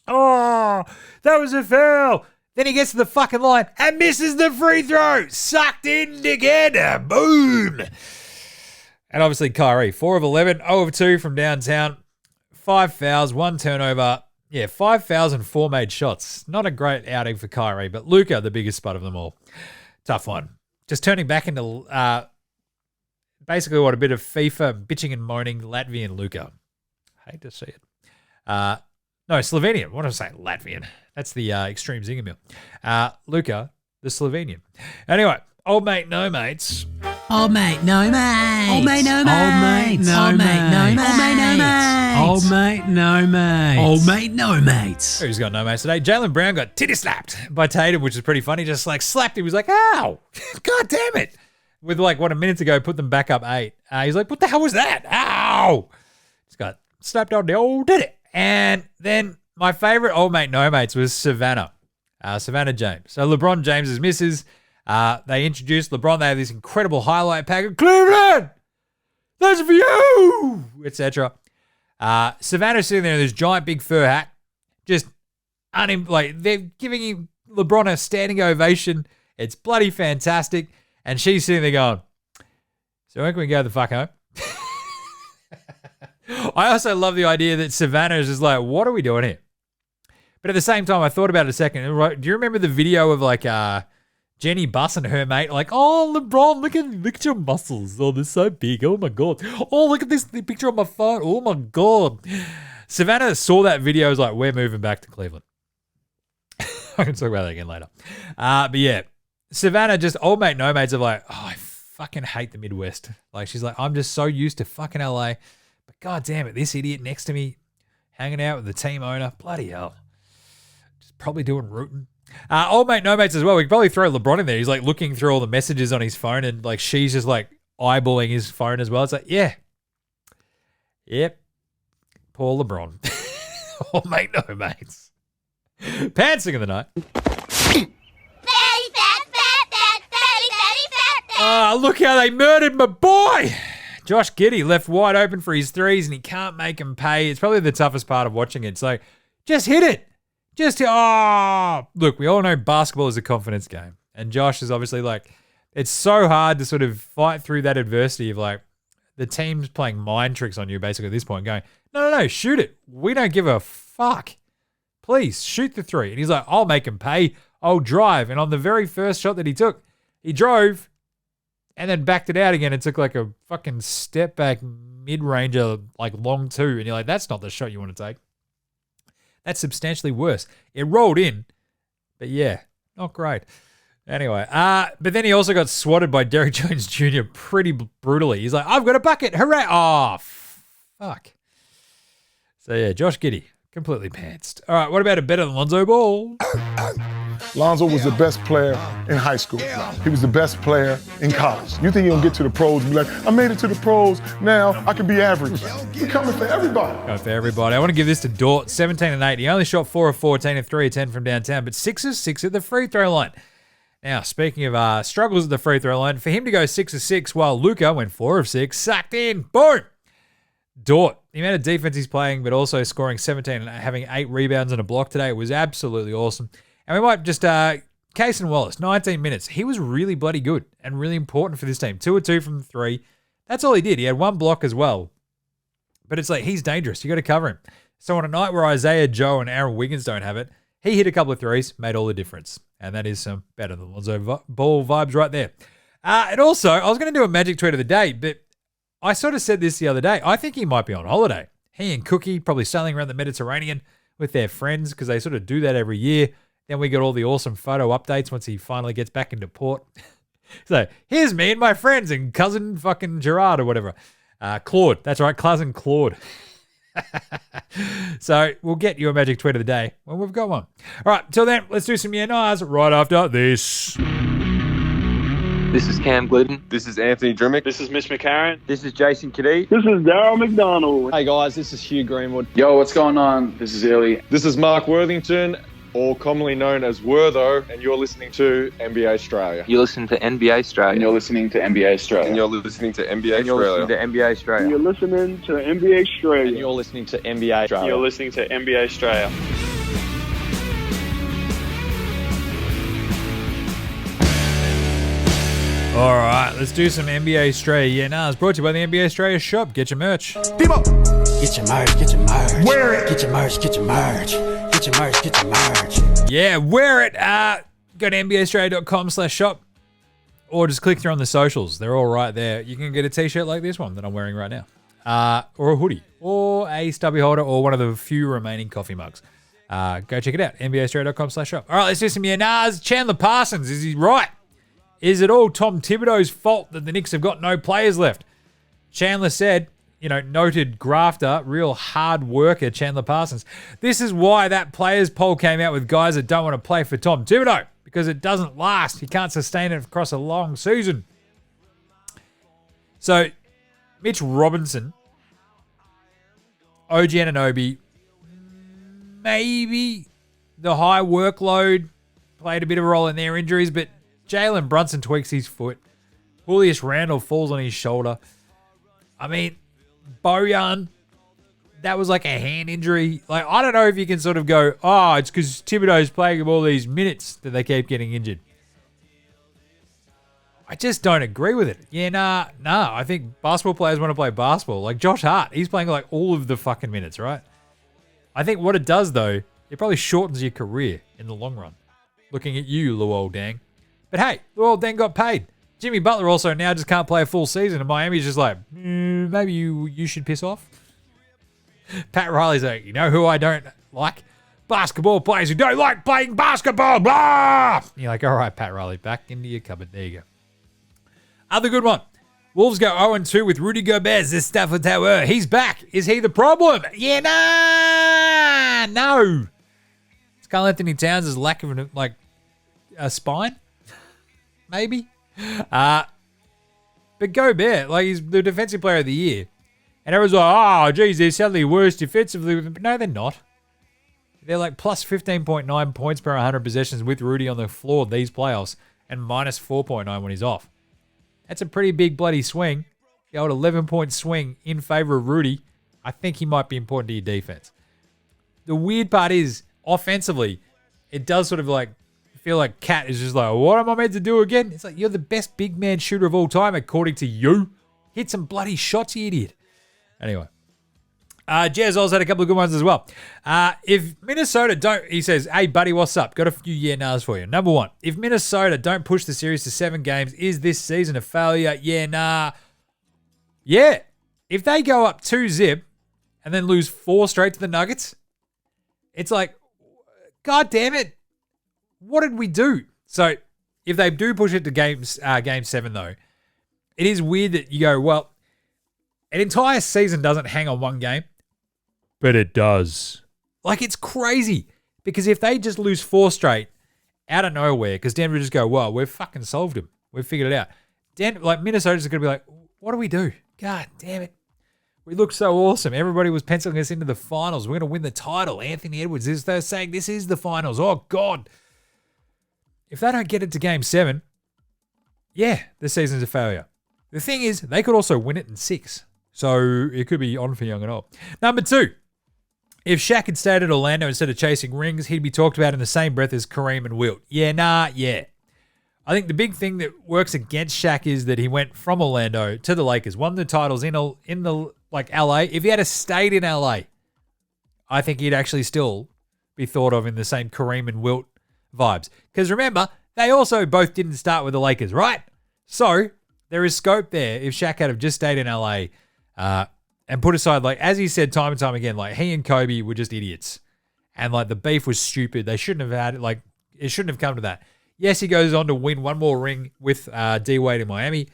S2: Oh, that was a foul. Then he gets to the fucking line and misses the free throw. Sucked in together. Boom. And obviously Kyrie, 4 of 11, 0 of 2 from downtown. 5 fouls, 1 turnover. Yeah, 5 fouls and 4 made shots. Not a great outing for Kyrie, but Luka, the biggest Spud of them all. Tough one. Just turning back into basically a bit of FIFA bitching and moaning Latvian Luka. Hate to see it. No, Slovenian. What am I saying? Latvian. That's the extreme zinger meal. Luka, the Slovenian. Anyway, old mate, no mates.
S4: Old mate, no mates.
S6: Old mate, no mates.
S4: Old mate, no mates.
S6: Old mate, no mates.
S4: Old mate, no mates.
S2: Who's got no mates today? Jalen Brown got titty slapped by Tatum, which is pretty funny. Just slapped him. He was like, ow. God damn it. With a minute ago, put them back up 8. He's like, what the hell was that? Ow. Just got slapped on the old titty. And then my favorite old mate, no mates was Savannah. Savannah James. So LeBron James's misses. They introduced LeBron. They have this incredible highlight pack. Cleveland, that's for you, etc. Savannah's sitting there in this giant big fur hat, just they're giving him LeBron a standing ovation. It's bloody fantastic. And she's sitting there going, so when can we go the fuck home? I also love the idea that Savannah is just like, what are we doing here? But at the same time, I thought about it a second. Do you remember the video of Jenny Buss and her mate? Oh, LeBron, look at your muscles. Oh, they're so big. Oh my God. Oh, look at this picture on my phone. Oh my God. Savannah saw that video. Was like, we're moving back to Cleveland. I can talk about that again later. But yeah, Savannah, just old mate, no mates, of I fucking hate the Midwest. She's like, I'm just so used to fucking LA. But God damn it, this idiot next to me hanging out with the team owner. Bloody hell. Just probably doing rooting. Old mate, no mates as well. We could probably throw LeBron in there. He's looking through all the messages on his phone and she's just eyeballing his phone as well. It's like, yeah. Yep. Poor LeBron. Oh, mate, no, mates. Pantsing of the night. Look how they murdered my boy. Josh Giddey left wide open for his threes and he can't make them pay. It's probably the toughest part of watching it. So just hit it. Look, we all know basketball is a confidence game. And Josh is obviously like, it's so hard to sort of fight through that adversity of like the team's playing mind tricks on you basically at this point going, no, shoot it. We don't give a fuck. Please shoot the three. And he's like, I'll make him pay. I'll drive. And on the very first shot that he took, he drove and then backed it out again and took like a fucking step back mid-ranger, like long two. And you're like, that's not the shot you want to take. That's substantially worse. It rolled in, but yeah, not great. Anyway, but then he also got swatted by Derrick Jones Jr. pretty brutally. He's like, I've got a bucket. Hooray. Oh, fuck. So yeah, Josh Giddey, completely pantsed. All right, what about a Better Than Lonzo Ball?
S7: Lonzo was the best player in high school. He was the best player in college. You think he'll get to the pros and be like, I made it to the pros, now I can be average. We're coming for everybody.
S2: Going for everybody. I want to give this to Dort, 17 and 8. He only shot 4 of 14 and 3 of 10 from downtown, but 6 of 6 at the free throw line. Now, speaking of struggles at the free throw line, for him to go 6 of 6 while Luka went 4 of 6, sucked in. Boom. Dort, the amount of defense he's playing, but also scoring 17 and having 8 rebounds and a block today was absolutely awesome. And we might just, Cason Wallace, 19 minutes. He was really bloody good and really important for this team. 2 of 2 from 3. That's all he did. He had 1 block as well. But it's like, he's dangerous. You got to cover him. So on a night where Isaiah, Joe, and Aaron Wiggins don't have it, he hit a couple of threes, made all the difference. And that is some Better Than Lonzo Ball vibes right there. And also, I was going to do a magic tweet of the day, but I sort of said this the other day. I think he might be on holiday. He and Cookie probably sailing around the Mediterranean with their friends because they sort of do that every year. Then we get all the awesome photo updates once he finally gets back into port. So here's me and my friends and cousin fucking Gerard or whatever. Claude. That's right, cousin Claude. So we'll get you a magic tweet of the day when we've got one. All right, till then, let's do some yeah-nahs right after this.
S8: This is Cam Glidden.
S9: This is Anthony Drimmick.
S10: This is Mitch McCarron.
S8: This is Jason Kadee.
S11: This is Darryl McDonald.
S12: Hey guys, this is Hugh Greenwood.
S5: Yo, what's going on? This is Illy.
S9: This is Mark Worthington, or commonly known as Wortho, and you're listening to NBA Straya.
S8: You're listening to NBA Straya.
S5: And you're listening to NBA Straya.
S9: And you're listening to NBA
S8: And you're
S9: Straya.
S8: listening to NBA Straya.
S11: And you're listening to NBA Straya.
S12: And you're listening to NBA Straya.
S10: You're listening to NBA Straya.
S2: All right, let's do some NBA Straya. Yeah, nah, it's brought to you by the NBA Straya shop. Get your merch.
S13: Debo. Get your merch, get your merch. Wear it. Get your merch, get your merch. Get your merch, get your merch.
S2: Yeah, wear it. Go to NBAstraya.com/shop or just click through on the socials. They're all right there. You can get a t-shirt like this one that I'm wearing right now. Or a hoodie or a stubby holder or one of the few remaining coffee mugs. Go check it out. NBAstraya.com/shop. All right, let's do some yeah-nahs. Chandler Parsons, is he right? Is it all Tom Thibodeau's fault that the Knicks have got no players left? Chandler said, noted grafter, real hard worker, Chandler Parsons. This is why that players poll came out with guys that don't want to play for Tom Thibodeau, because it doesn't last. He can't sustain it across a long season. So, Mitch Robinson, OG Anunoby, maybe the high workload played a bit of a role in their injuries, but Jalen Brunson tweaks his foot. Julius Randle falls on his shoulder. I mean, Bojan, that was like a hand injury. Like, I don't know if you can sort of go, it's because Thibodeau's playing him all these minutes that they keep getting injured. I just don't agree with it. Yeah, nah. I think basketball players want to play basketball. Like Josh Hart, he's playing like all of the fucking minutes, right? I think what it does, though, it probably shortens your career in the long run. Looking at you, Luol Deng. But hey, Luol Deng got paid. Jimmy Butler also now just can't play a full season, and Miami's just like, maybe you should piss off. Pat Riley's like, you know who I don't like? Basketball players who don't like playing basketball. Blah! And you're like, all right, Pat Riley, back into your cupboard. There you go. Other good one. Wolves go 0-2 with Rudy Gobert. Zestafa Tower. He's back. Is he the problem? Yeah, no. It's Karl Anthony Towns' lack of a spine. Maybe. But Gobert, like, he's the defensive player of the year. And everyone's like, oh, geez, they're suddenly worse defensively. But no, they're not. They're like plus 15.9 points per 100 possessions with Rudy on the floor these playoffs and minus 4.9 when he's off. That's a pretty big bloody swing. The old 11-point swing in favor of Rudy. I think he might be important to your defense. The weird part is, offensively, it does sort of like feel like Cat is just like, what am I meant to do again? It's like, you're the best big man shooter of all time, according to you. Hit some bloody shots, you idiot. Anyway. Jazz also had a couple of good ones as well. If Minnesota don't, he says, hey, buddy, what's up? Got a few yeah-nahs for you. Number one, if Minnesota don't push the series to 7 games, is this season a failure? Yeah, nah. Yeah. If they go up 2-0 and then lose 4 straight to the Nuggets, it's like, God damn it. What did we do? So if they do push it to game 7, though, it is weird that you go, well, an entire season doesn't hang on one game. But it does. Like, it's crazy. Because if they just lose 4 straight out of nowhere, because Denver just go, well, we've fucking solved him. We've figured it out. Minnesota's going to be like, what do we do? God damn it. We look so awesome. Everybody was penciling us into the finals. We're going to win the title. Anthony Edwards is there saying this is the finals. Oh, God. If they don't get it to game 7, yeah, the season's a failure. The thing is, they could also win it in 6. So it could be on for young and old. Number 2. If Shaq had stayed at Orlando instead of chasing rings, he'd be talked about in the same breath as Kareem and Wilt. Yeah, nah, yeah. I think the big thing that works against Shaq is that he went from Orlando to the Lakers, won the titles in the LA. If he had stayed in LA, I think he'd actually still be thought of in the same Kareem and Wilt vibes. Because remember, they also both didn't start with the Lakers, right? So there is scope there if Shaq had have just stayed in LA. And put aside, like, as he said time and time again, like, he and Kobe were just idiots. And, like, the beef was stupid. They shouldn't have had it. Like, it shouldn't have come to that. Yes, he goes on to win one more ring with D-Wade in Miami.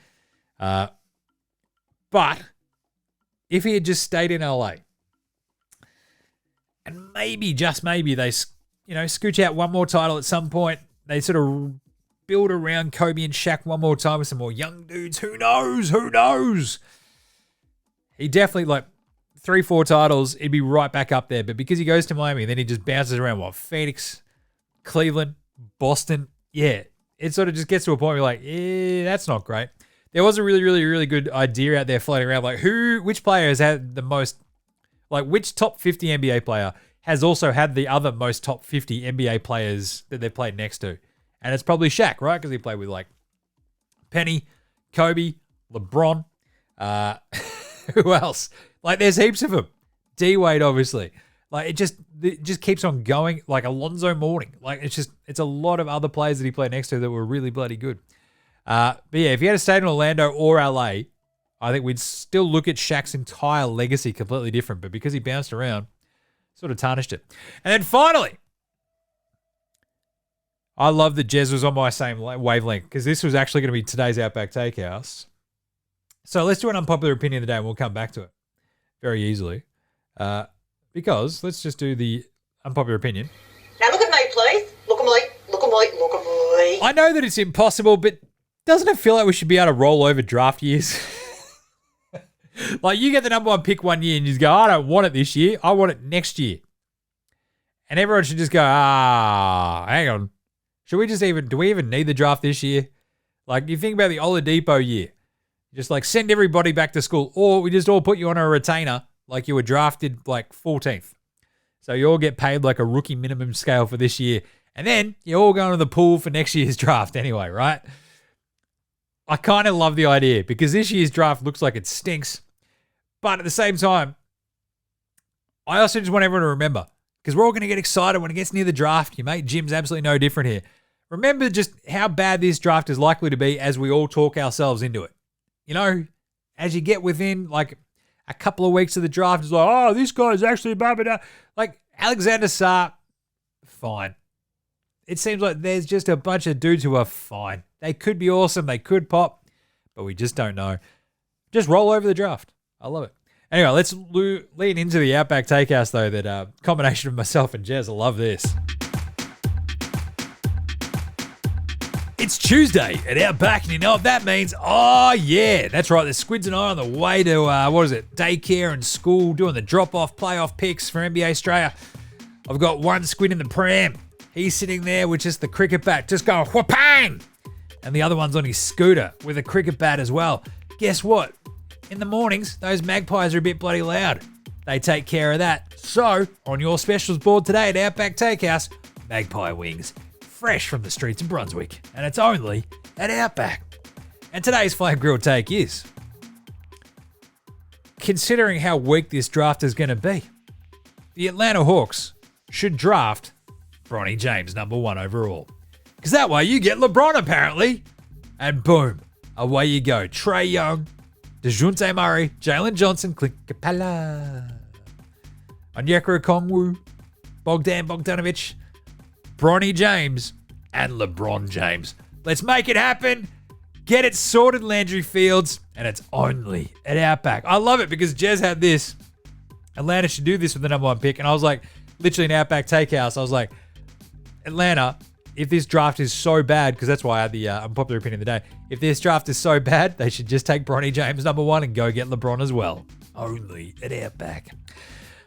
S2: But if he had just stayed in LA, and maybe, just maybe, they, scooch out one more title at some point, they sort of build around Kobe and Shaq one more time with some more young dudes. Who knows? Who knows? He definitely, 3-4 titles, he'd be right back up there. But because he goes to Miami, then he just bounces around, Phoenix, Cleveland, Boston. Yeah, it sort of just gets to a point where you're like, yeah, that's not great. There was a really, really, really good idea out there floating around, which player has had the most, which top 50 NBA player has also had the other most top 50 NBA players that they've played next to. And it's probably Shaq, right? Because he played with, Penny, Kobe, LeBron, who else? There's heaps of them. D-Wade, obviously. It just keeps on going. Alonzo Mourning. It's a lot of other players that he played next to that were really bloody good. But yeah, if he had stayed in Orlando or LA, I think we'd still look at Shaq's entire legacy completely different. But because he bounced around, sort of tarnished it. And then finally, I love that Jez was on my same wavelength because this was actually going to be today's Outback Takehouse. So let's do an unpopular opinion today and we'll come back to it very easily. Because let's just do the unpopular opinion.
S14: Now look at me, please. Look at me. Look at me. Look at me.
S2: I know that it's impossible, but doesn't it feel like we should be able to roll over draft years? You get the number 1 pick one year and you just go, I don't want it this year. I want it next year. And everyone should just go, hang on. Do we even need the draft this year? You think about the Oladipo year. Just send everybody back to school, or we just all put you on a retainer like you were drafted 14th. So you all get paid a rookie minimum scale for this year. And then you all go into the pool for next year's draft anyway, right? I kind of love the idea because this year's draft looks like it stinks. But at the same time, I also just want everyone to remember, because we're all going to get excited when it gets near the draft. Your mate Jim's absolutely no different here. Remember just how bad this draft is likely to be as we all talk ourselves into it. As you get within a couple of weeks of the draft, it's this guy's actually blah, blah, blah. Alexander Sarr, fine. It seems like there's just a bunch of dudes who are fine. They could be awesome. They could pop, but we just don't know. Just roll over the draft. I love it. Anyway, let's lean into the Outback Takehouse, though, that combination of myself and Jez. I love this. It's It's Tuesday at Outback, and you know what that means? Oh, yeah. That's right. The Squids and I are on the way to, daycare and school, doing the drop-off playoff picks for NBA Straya. I've got one squid in the pram. He's sitting there with just the cricket bat, just going whoopang! And the other one's on his scooter with a cricket bat as well. Guess what? In the mornings, those magpies are a bit bloody loud. They take care of that. So, on your specials board today at Outback Takehouse, magpie wings. Fresh from the streets of Brunswick, and it's only at Outback. And today's flame grilled take is, considering how weak this draft is going to be, the Atlanta Hawks should draft Bronny James #1 overall. Because that way you get LeBron apparently, and boom, away you go. Trae Young, DeJounte Murray, Jalen Johnson, Clint Capella, Onyeka Okongwu, Bogdan Bogdanovic, Bronny James, and LeBron James. Let's make it happen. Get it sorted, Landry Fields. And it's only at Outback. I love it because Jez had this. Atlanta should do this with the #1 pick. And I was like, literally in Outback Takehouse, I was like, Atlanta, if this draft is so bad, because that's why I had the unpopular opinion of the day. If this draft is so bad, they should just take Bronny James #1 and go get LeBron as well. Only at Outback.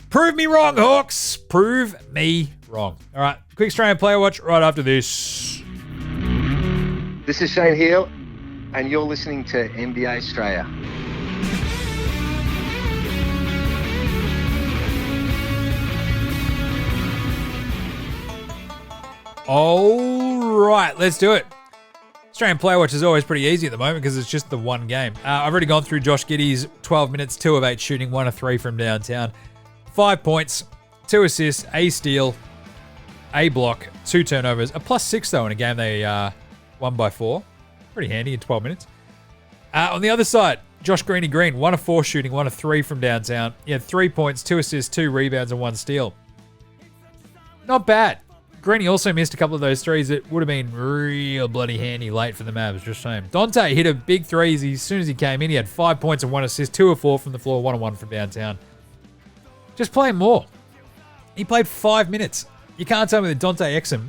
S2: Prove me wrong, Hawks. Prove me wrong. All right, quick Strayan Player Watch right after this.
S15: This is Shane Heal, and you're listening to NBA Straya.
S2: All right, let's do it. Strayan Player Watch is always pretty easy at the moment because it's just the one game. I've already gone through Josh Giddey's 12 minutes, 2 of 8 shooting, 1 of 3 from downtown. 5 points, 2 assists, a steal, a block, 2 turnovers, a +6 though in a game they won by 4. Pretty handy in 12 minutes. On the other side, Josh Greeny Green, 1 of 4 shooting, 1 of 3 from downtown. He had 3 points, 2 assists, 2 rebounds, and 1 steal. Not bad. Greeny also missed a couple of those threes that would have been real bloody handy late for the Mavs, just saying. Dante hit a big three as soon as he came in. He had 5 points and 1 assist, 2 of 4 from the floor, 1 of 1 from downtown. Just play him more. He played 5 minutes. You can't tell me that Dante Exum,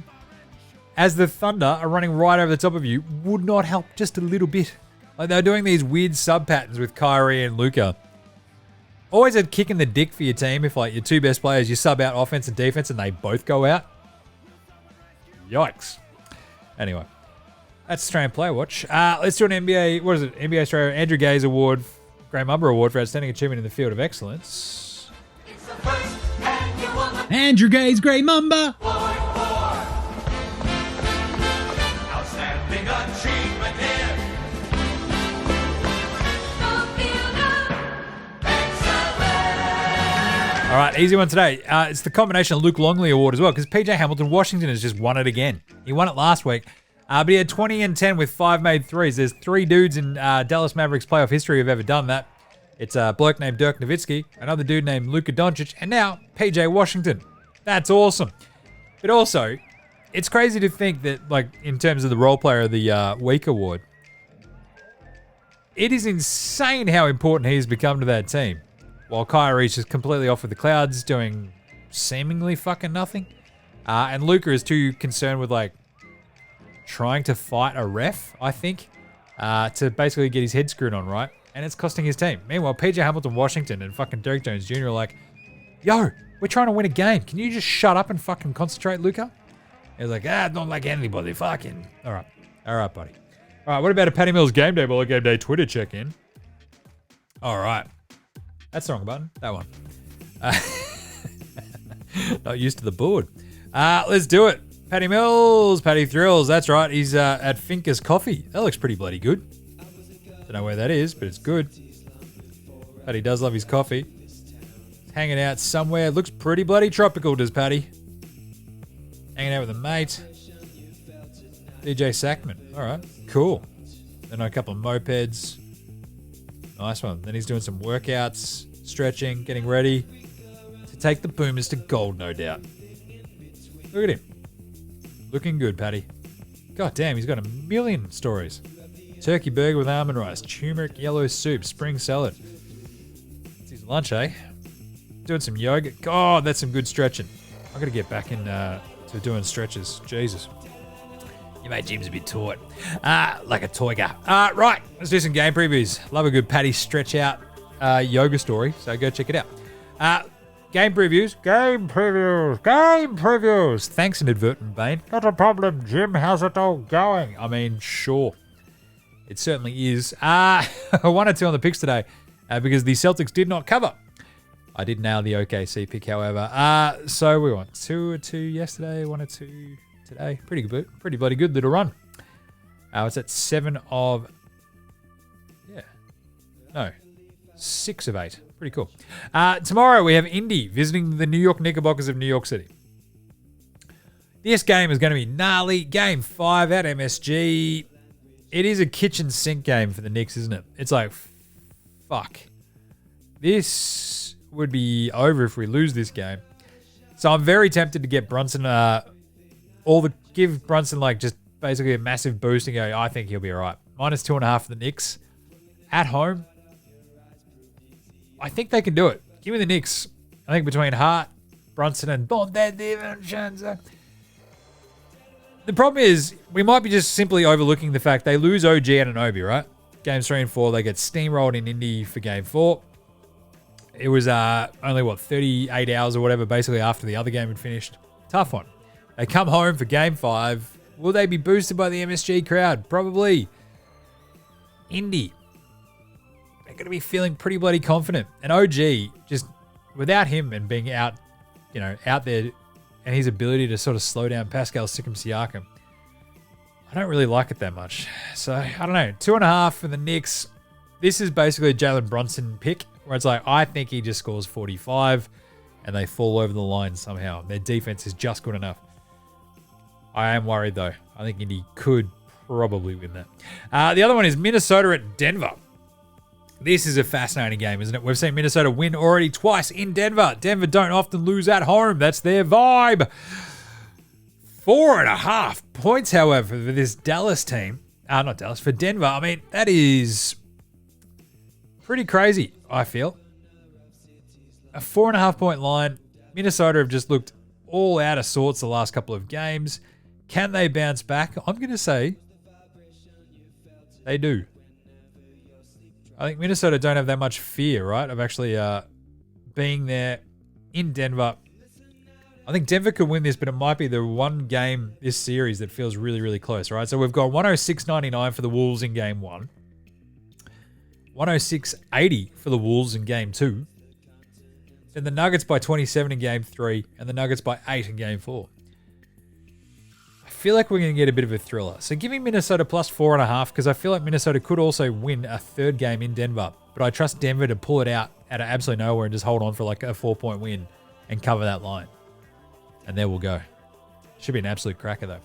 S2: as the Thunder are running right over the top of you, would not help just a little bit. Like they're doing these weird sub patterns with Kyrie and Luka. Always a kick in the dick for your team if like your 2 best players, you sub out offense and defense and they both go out. Yikes. Anyway, that's Strayan Player Watch. Let's do an NBA, NBA Straya Andrew Gaze Award, Graham Umber Award for Outstanding Achievement in the Field of Excellence.
S6: Andrew Gaze, Grey Mamba.
S16: Outstanding achievement here.
S2: All right, easy one today. It's the combination of Luke Longley Award as well, because PJ Hamilton Washington has just won it again. He won it last week, but he had 20 and 10 with 5 made threes. There's 3 dudes in Dallas Mavericks playoff history who've ever done that. It's a bloke named Dirk Nowitzki, another dude named Luka Doncic, and now PJ Washington. That's awesome. But also, it's crazy to think that, like, in terms of the role player of the week award, it is insane how important he's become to that team. While Kyrie's just completely off with the clouds, doing seemingly fucking nothing. And Luka is too concerned with, like, trying to fight a ref, I think, to basically get his head screwed on right. And it's costing his team. Meanwhile, PJ Hamilton Washington and fucking Derek Jones Jr. are like, yo, we're trying to win a game. Can you just shut up and fucking concentrate, Luka? He's like, don't like anybody, fucking. All right, buddy. All right, what about a Patty Mills Game Day Baller Game Day Twitter check-in? All right. That's the wrong button. That one. Not used to the board. Let's do it. Patty Mills, Patty Thrills. That's right. He's at Finker's Coffee. That looks pretty bloody good. Don't know where that is, but it's good. Patty does love his coffee. He's hanging out somewhere. Looks pretty bloody tropical, does Patty. Hanging out with a mate. DJ Sackman. All right, cool. Then a couple of mopeds. Nice one. Then he's doing some workouts, stretching, getting ready to take the Boomers to gold, no doubt. Look at him. Looking good, Patty. God damn, he's got a million stories. Turkey burger with almond rice, turmeric yellow soup, spring salad. It's his lunch, eh? Doing some yoga. God, that's some good stretching. I've got to get back in to doing stretches. Jesus. Your mate Jim's a bit taut. Like a toiger. Right, let's do some game previews. Love a good Paddy stretch out yoga story, so go check it out. Game previews. Thanks, Inadvertent Bane. Not a problem, Jim. How's it all going? I mean, sure. It certainly is. 1 or 2 on the picks today because the Celtics did not cover. I did nail the OKC pick, however. So we won 2 or 2 yesterday, 1 or 2 today. Pretty good. Pretty bloody good little run. It's at 7 of... 6 of 8. Pretty cool. Tomorrow we have Indy visiting the New York Knickerbockers of New York City. This game is going to be gnarly. Game 5 at MSG. It is a kitchen sink game for the Knicks, isn't it? It's like, fuck. This would be over if we lose this game. So I'm very tempted to get Brunson give Brunson like just basically a massive boost and go, I think he'll be all right. -2.5 for the Knicks. At home, I think they can do it. Give me the Knicks. I think between Hart, Brunson, and DiVincenzo. The problem is, we might be just simply overlooking the fact they lose OG and Anunoby, right? Games 3 and 4, they get steamrolled in Indy for game 4. It was only, 38 hours or whatever, basically after the other game had finished. Tough one. They come home for game 5. Will they be boosted by the MSG crowd? Probably. Indy. They're going to be feeling pretty bloody confident. And OG, just without him and being out there, and his ability to sort of slow down Pascal Siakam, I don't really like it that much. So, I don't know. 2.5 for the Knicks. This is basically a Jalen Brunson pick, where it's like, I think he just scores 45, and they fall over the line somehow. Their defense is just good enough. I am worried, though. I think Indy could probably win that. The other one is Minnesota at Denver. This is a fascinating game, isn't it? We've seen Minnesota win already twice in Denver. Denver don't often lose at home. That's their vibe. 4.5 points, however, for this Dallas team. Not Dallas, for Denver. I mean, that is pretty crazy, I feel. A 4.5 point line. Minnesota have just looked all out of sorts the last couple of games. Can they bounce back? I'm going to say they do. I think Minnesota don't have that much fear, right, of actually being there in Denver. I think Denver could win this, but it might be the one game this series that feels really, really close, right? So we've got 106.99 for the Wolves in game 1. 106.80 for the Wolves in game 2. Then the Nuggets by 27 in game 3, and the Nuggets by 8 in game 4. I feel like we're going to get a bit of a thriller. So give me Minnesota plus 4.5, because I feel like Minnesota could also win a third game in Denver. But I trust Denver to pull it out of absolutely nowhere and just hold on for like a 4-point win and cover that line. And there we'll go. Should be an absolute cracker, though.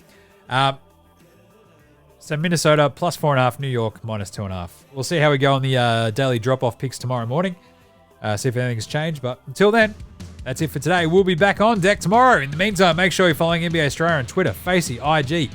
S2: So Minnesota plus 4.5, New York -2.5. We'll see how we go on the daily drop-off picks tomorrow morning. See if anything's changed. But until then, that's it for today. We'll be back on deck tomorrow. In the meantime, make sure you're following NBA Straya on Twitter, Facey, IG.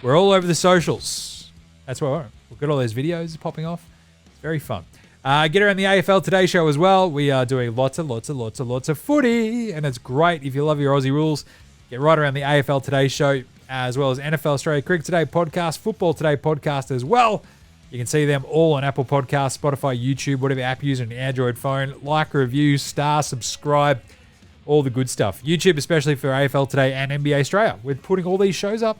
S2: We're all over the socials. That's where we are. We've got all those videos popping off. It's very fun. Get around the AFL Today show as well. We are doing lots of footy, and it's great. If you love your Aussie rules, get right around the AFL Today show, as well as NFL Australia Cricket Today podcast, Football Today podcast as well. You can see them all on Apple Podcasts, Spotify, YouTube, whatever app you use on your Android phone. Like, review, star, subscribe, all the good stuff. YouTube, especially for AFL Today and NBA Straya. We're putting all these shows up.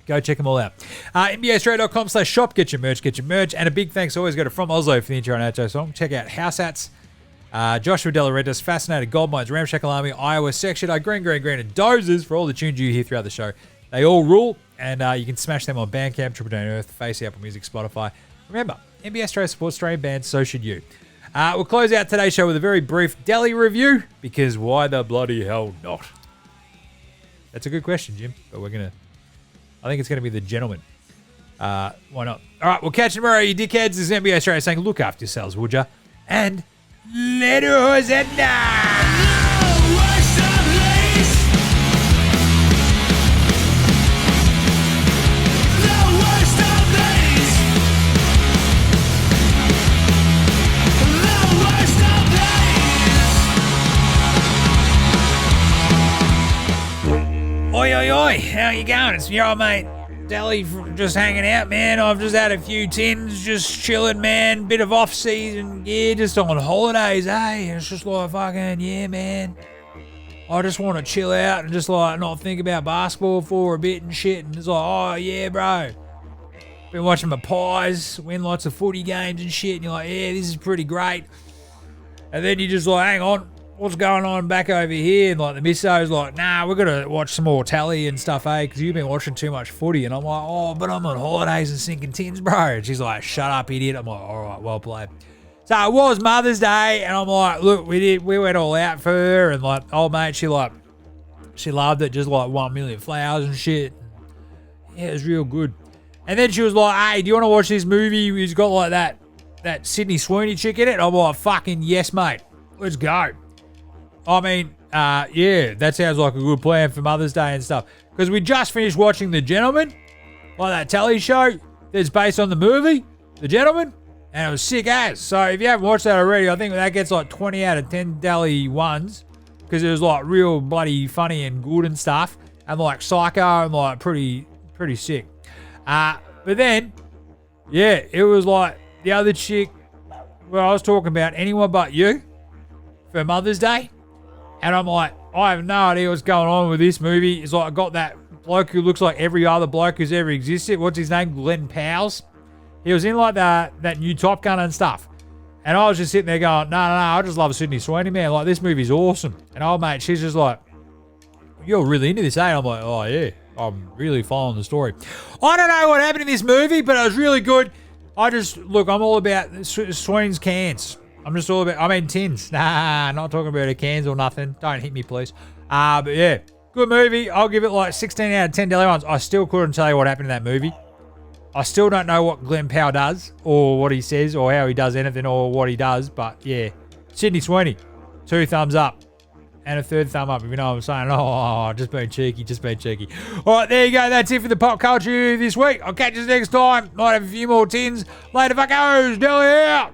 S2: Go check them all out. NBAstraya.com/shop. Get your merch. And a big thanks always go to From Oslo for the intro and outro song. Check out House Hats, Joshua De La Rentis, Fascinated, Gold Mines, Ramshackle Army, Iowa, Section, Green, and Dozers for all the tunes you hear throughout the show. They all rule, and you can smash them on Bandcamp, Triple Down Earth, Facey, Apple Music, Spotify. Remember, NBA Straya supports Australian bands, so should you. We'll close out today's show with a very brief deli review, because why the bloody hell not? That's a good question, Jim, but I think it's going to be the gentleman. Why not? All right, we'll catch you tomorrow, you dickheads. This is NBA Straya saying, look after yourselves, would ya? And letters and Oi, how you going? It's your old mate, Delhi, just hanging out, man. I've just had a few tins, just chilling, man. Bit of off-season gear, just on holidays, eh? It's just like fucking, yeah, man. I just want to chill out and just like not think about basketball for a bit and shit. And it's like, oh, yeah, bro. Been watching my pies, win lots of footy games and shit. And you're like, yeah, this is pretty great. And then you just like, hang on. What's going on back over here? And like the misso's like, nah, we're going to watch some more tally and stuff, eh? Because you've been watching too much footy. And I'm like, oh, but I'm on holidays and sinking tins, bro. And she's like, shut up, idiot. I'm like, all right, well played. So it was Mother's Day. And I'm like, look, we went all out for her. And like, old mate, she loved it. Just like 1 million flowers and shit. Yeah, it was real good. And then she was like, hey, do you want to watch this movie? He's got like that Sydney Sweeney chick in it. I'm like, fucking yes, mate. Let's go. I mean, yeah, that sounds like a good plan for Mother's Day and stuff. Because we just finished watching The Gentleman, like that telly show that's based on the movie, The Gentleman, and it was sick as. So if you haven't watched that already, I think that gets like 20 out of 10 Dally ones because it was like real bloody funny and good and stuff, and like psycho and like pretty sick. But then, yeah, it was like the other chick where I was talking about Anyone But You for Mother's Day. And I'm like, I have no idea what's going on with this movie. It's like I got that bloke who looks like every other bloke who's ever existed. What's his name? Glenn Powell. He was in like that new Top Gun and stuff. And I was just sitting there going, no, I just love Sydney Sweeney, man. Like, this movie's awesome. And old mate, she's just like, you're really into this, eh? I'm like, oh, yeah. I'm really following the story. I don't know what happened in this movie, but it was really good. I'm all about Sweeney's cans. I'm just all about, tins. Nah, not talking about the cans or nothing. Don't hit me, please. But yeah, good movie. I'll give it like 16 out of 10 Deli ones. I still couldn't tell you what happened in that movie. I still don't know what Glenn Powell does or what he says or how he does anything or what he does. But yeah, Sydney Sweeney, 2 thumbs up and a 3rd thumb up, if you know what I'm saying. Oh, just being cheeky. All right, there you go. That's it for the pop culture this week. I'll catch you next time. Might have a few more tins. Later, fuckos. Deli out.